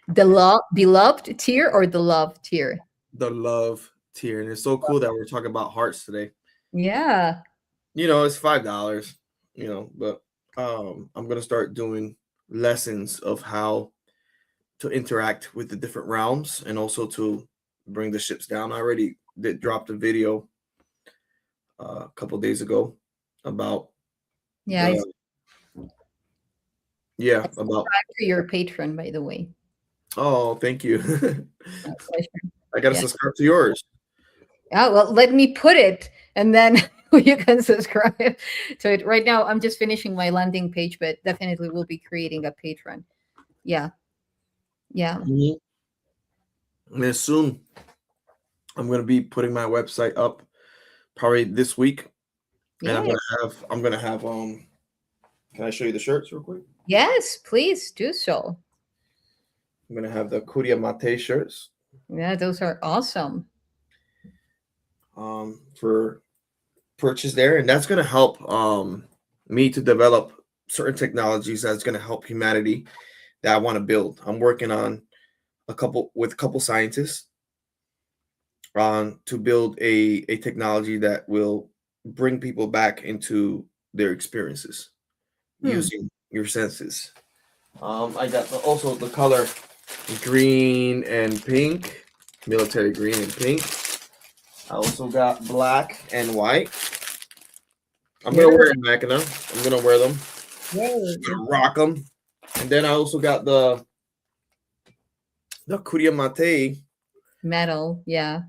The beloved tier or the love tier? The love tier. And it's so cool that we're talking about hearts today. Yeah. It's $5, but I'm gonna start doing lessons of how to interact with the different realms and also to bring the ships down. I already did dropped a video a couple days ago about Yeah. I about subscribe to your patron, by the way. oh, thank you. My pleasure. I gotta Yeah. subscribe to yours. Yeah. Well, let me put it, and then you can subscribe to it. Right now, I'm just finishing my landing page, but definitely will be creating a patron. Yeah. Yeah. Mhm. And then soon I'm gonna be putting my website up probably this week. And Yeah. I'm gonna have can I show you the shirts real quick? Yes. Please do so. I'm gonna have the Kuria Mate shirts Yeah. Those are awesome. for purchase there, and that's gonna help me to develop certain technologies that's gonna help humanity that I want to build. I'm working on a couple scientists on to build a technology that will bring people back into their experiences Hmm. using your senses. I got also the color green and pink, military green and pink. I also got black and white. I'm Yeah. gonna wear them, Makina. I'm gonna wear them. Yeah. Gonna rock them. And then I also got the Kuria Mate Metal. Yeah.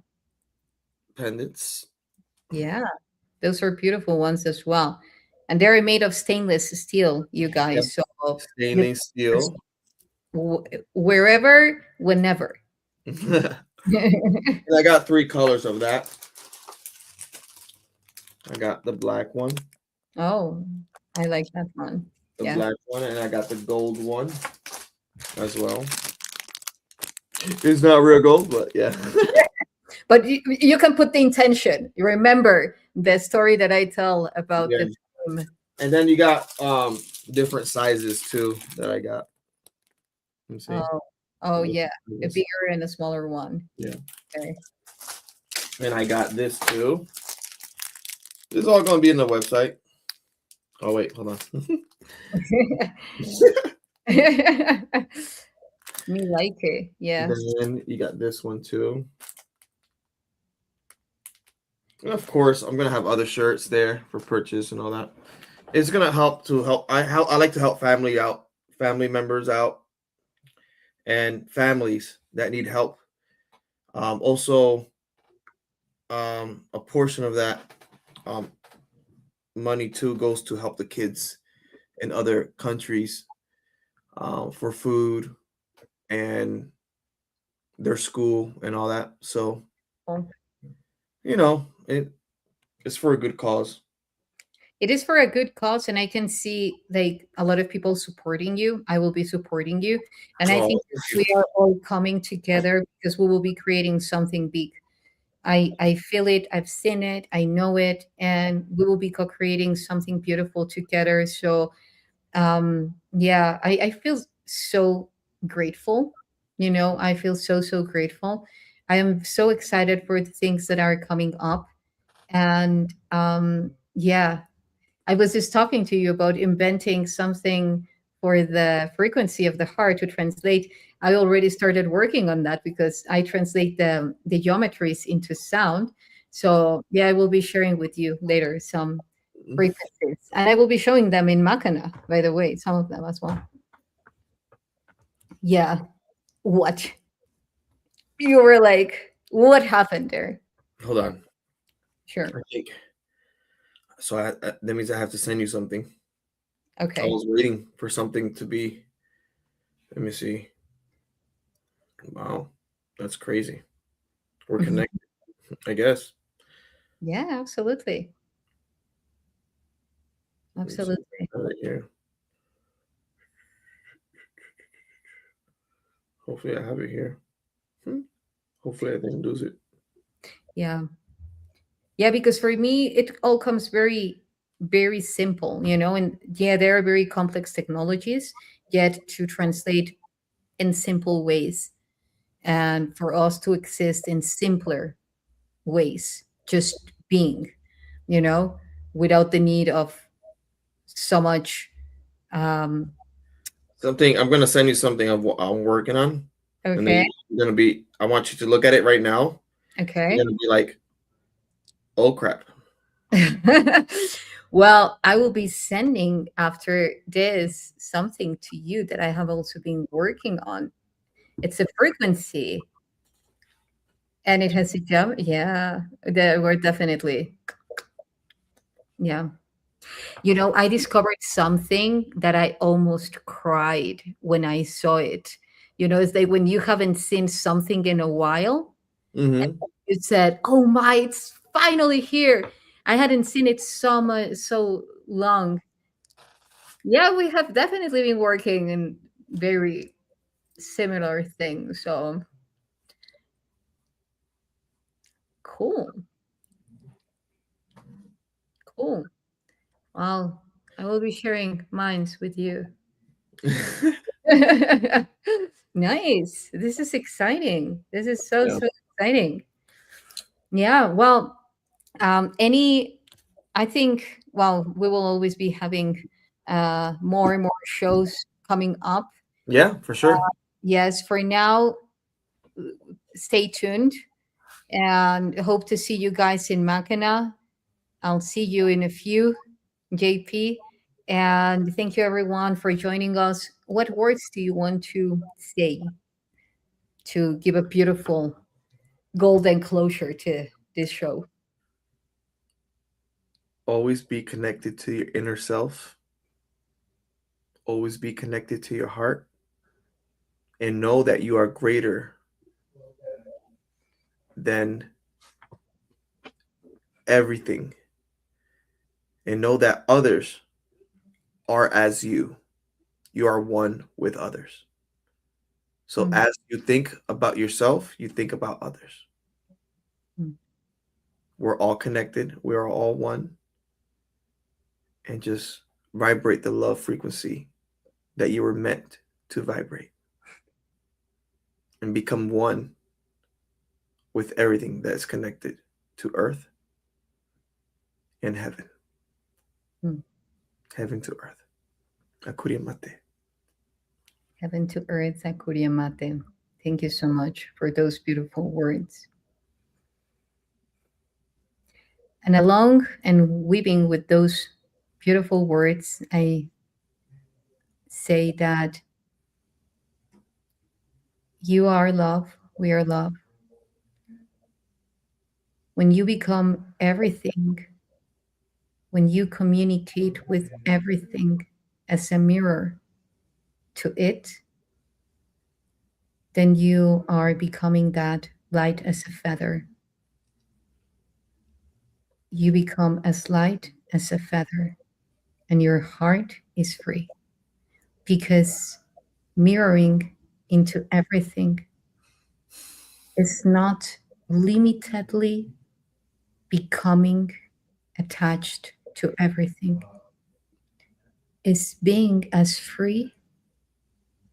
pendants. Yeah. Those are beautiful ones as well. And they're made of stainless steel, you Yep. guys. So you Stainless steel. wherever, whenever. And I got 3 colors of that. I got the black one, Oh, I like that one. Yeah. and I got the gold one as well. It's not real gold, but yeah. But you can put the intention. You remember the story that I tell about Yeah. the time. And then you got different sizes too that I got. Let me see. Oh, oh yeah. A bigger and a smaller one. Yeah. Okay. And I got this too. This is all going to be in the website. Oh wait, hold on. Me like it. Yeah. Then you got this one too. And of course, I'm gonna have other shirts there for purchase and all that. It's gonna help to help. I like to help family members out, and families that need help. Also, a portion of that um, money too goes to help the kids in other countries for food and their school and all that. So Oh. it's for a good cause. It is for a good cause, and I can see like a lot of people supporting you. I will be supporting you, and I Oh, think we are all coming together because we will be creating something big. I feel it, I've seen it, I know it, and we will be co-creating something beautiful together. So yeah, I feel so grateful. You know, I feel so grateful. I am so excited for the things that are coming up. And yeah, I was just talking to you about inventing something for the frequency of the heart to translate. I already started working on that because I translate the geometries into sound. So yeah, I will be sharing with you later some frequencies, and I will be showing them in Makana, by the way, some of them as well. Yeah, what you were like? What happened there? Hold on. Sure. I think so. That means I have to send you something. I Okay. was waiting for something to be. Let me see. Wow, that's crazy. We're Mhm. connected, I guess. Yeah, absolutely. Let me see. Absolutely. Right here. Hopefully, I have it here. Hmm. Hopefully, I didn't lose it. Yeah. Yeah, because for me, it all comes very, very simple, and yeah, there are very complex technologies, yet to translate in simple ways and for us to exist in simpler ways, just being, you know, without the need of so much. Um, Something I'm gonna send you something of what I'm working on, and then okay. you're gonna be. I want you to look at it right now. You're Okay. gonna be like, "Oh crap!" Well, I will be sending after this something to you that I have also been working on. It's a frequency and it has a jump. Yeah, we're definitely, yeah. I discovered something that I almost cried when I saw it. It's like when you haven't seen something in a while, Mm-hmm. you said, "Oh my, it's finally here." I hadn't seen it so long. Yeah, we have definitely been working in very similar things. So cool, cool. Well, I will be sharing mines with you. Nice. This is exciting. This is so, Yeah. so exciting. Yeah. Well, I think, well, we will always be having more and more shows coming up. Yeah, for sure. Yes, for now, stay tuned and hope to see you guys in Makina. I'll see you in a few, JP. And thank you, everyone, for joining us. What words do you want to say to give a beautiful golden closure to this show? Always be connected to your inner self. Always be connected to your heart, and know that you are greater than everything, and know that others are as you. You are one with others. So Mm, as you think about yourself, you think about others. mm, We're all connected. We are all one. And just vibrate the love frequency that you were meant to vibrate and become one with everything that is connected to earth and heaven. mm. Heaven to earth. Akuria mate. Heaven to earth, Sakuria Mate. Thank you so much for those beautiful words. And along and weaving with those beautiful words, I say that you are love, we are love. When you become everything, when you communicate with everything as a mirror to it, then you are becoming that light as a feather. You become as light as a feather, and your heart is free because mirroring into everything is not limitedly becoming attached to everything, is being as free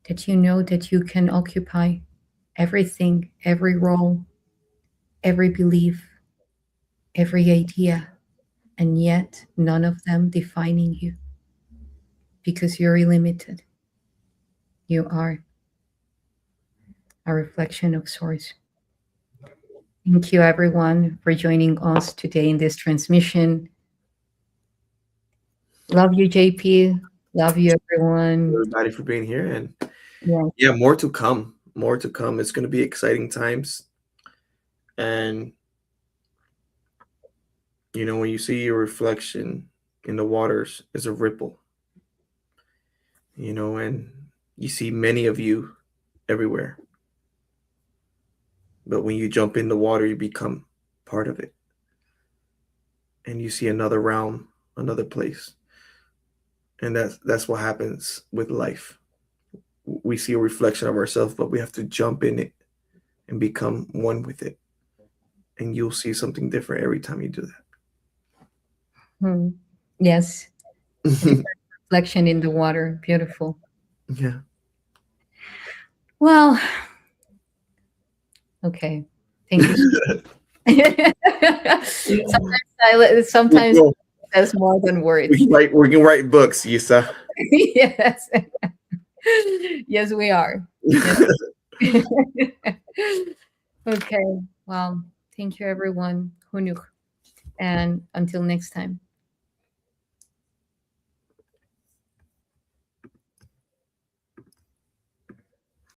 that you know that you can occupy everything, every role, every belief, every idea, and yet none of them defining you because you're limited. You are a reflection of source. Thank you, everyone, for joining us today in this transmission. Love you, JP. Love you, everyone. Everybody for being here. And Yeah. yeah, more to come. More to come. It's going to be exciting times. And, when you see your reflection in the waters, is a ripple, and You see many of you everywhere. But when you jump in the water, you become part of it. And you see another realm, another place. And that's what happens with life. We see a reflection of ourselves, but we have to jump in it and become one with it. And you'll see something different every time you do Hmm. Yes. A that. different reflection in the water. Beautiful. Yeah. Well, okay. Thank you. Sometimes Well, there's more than words. we can write books, YssaH. Yes. Yes, we are. Yes. Okay. Well, thank you, everyone. HUNUH. And until next time.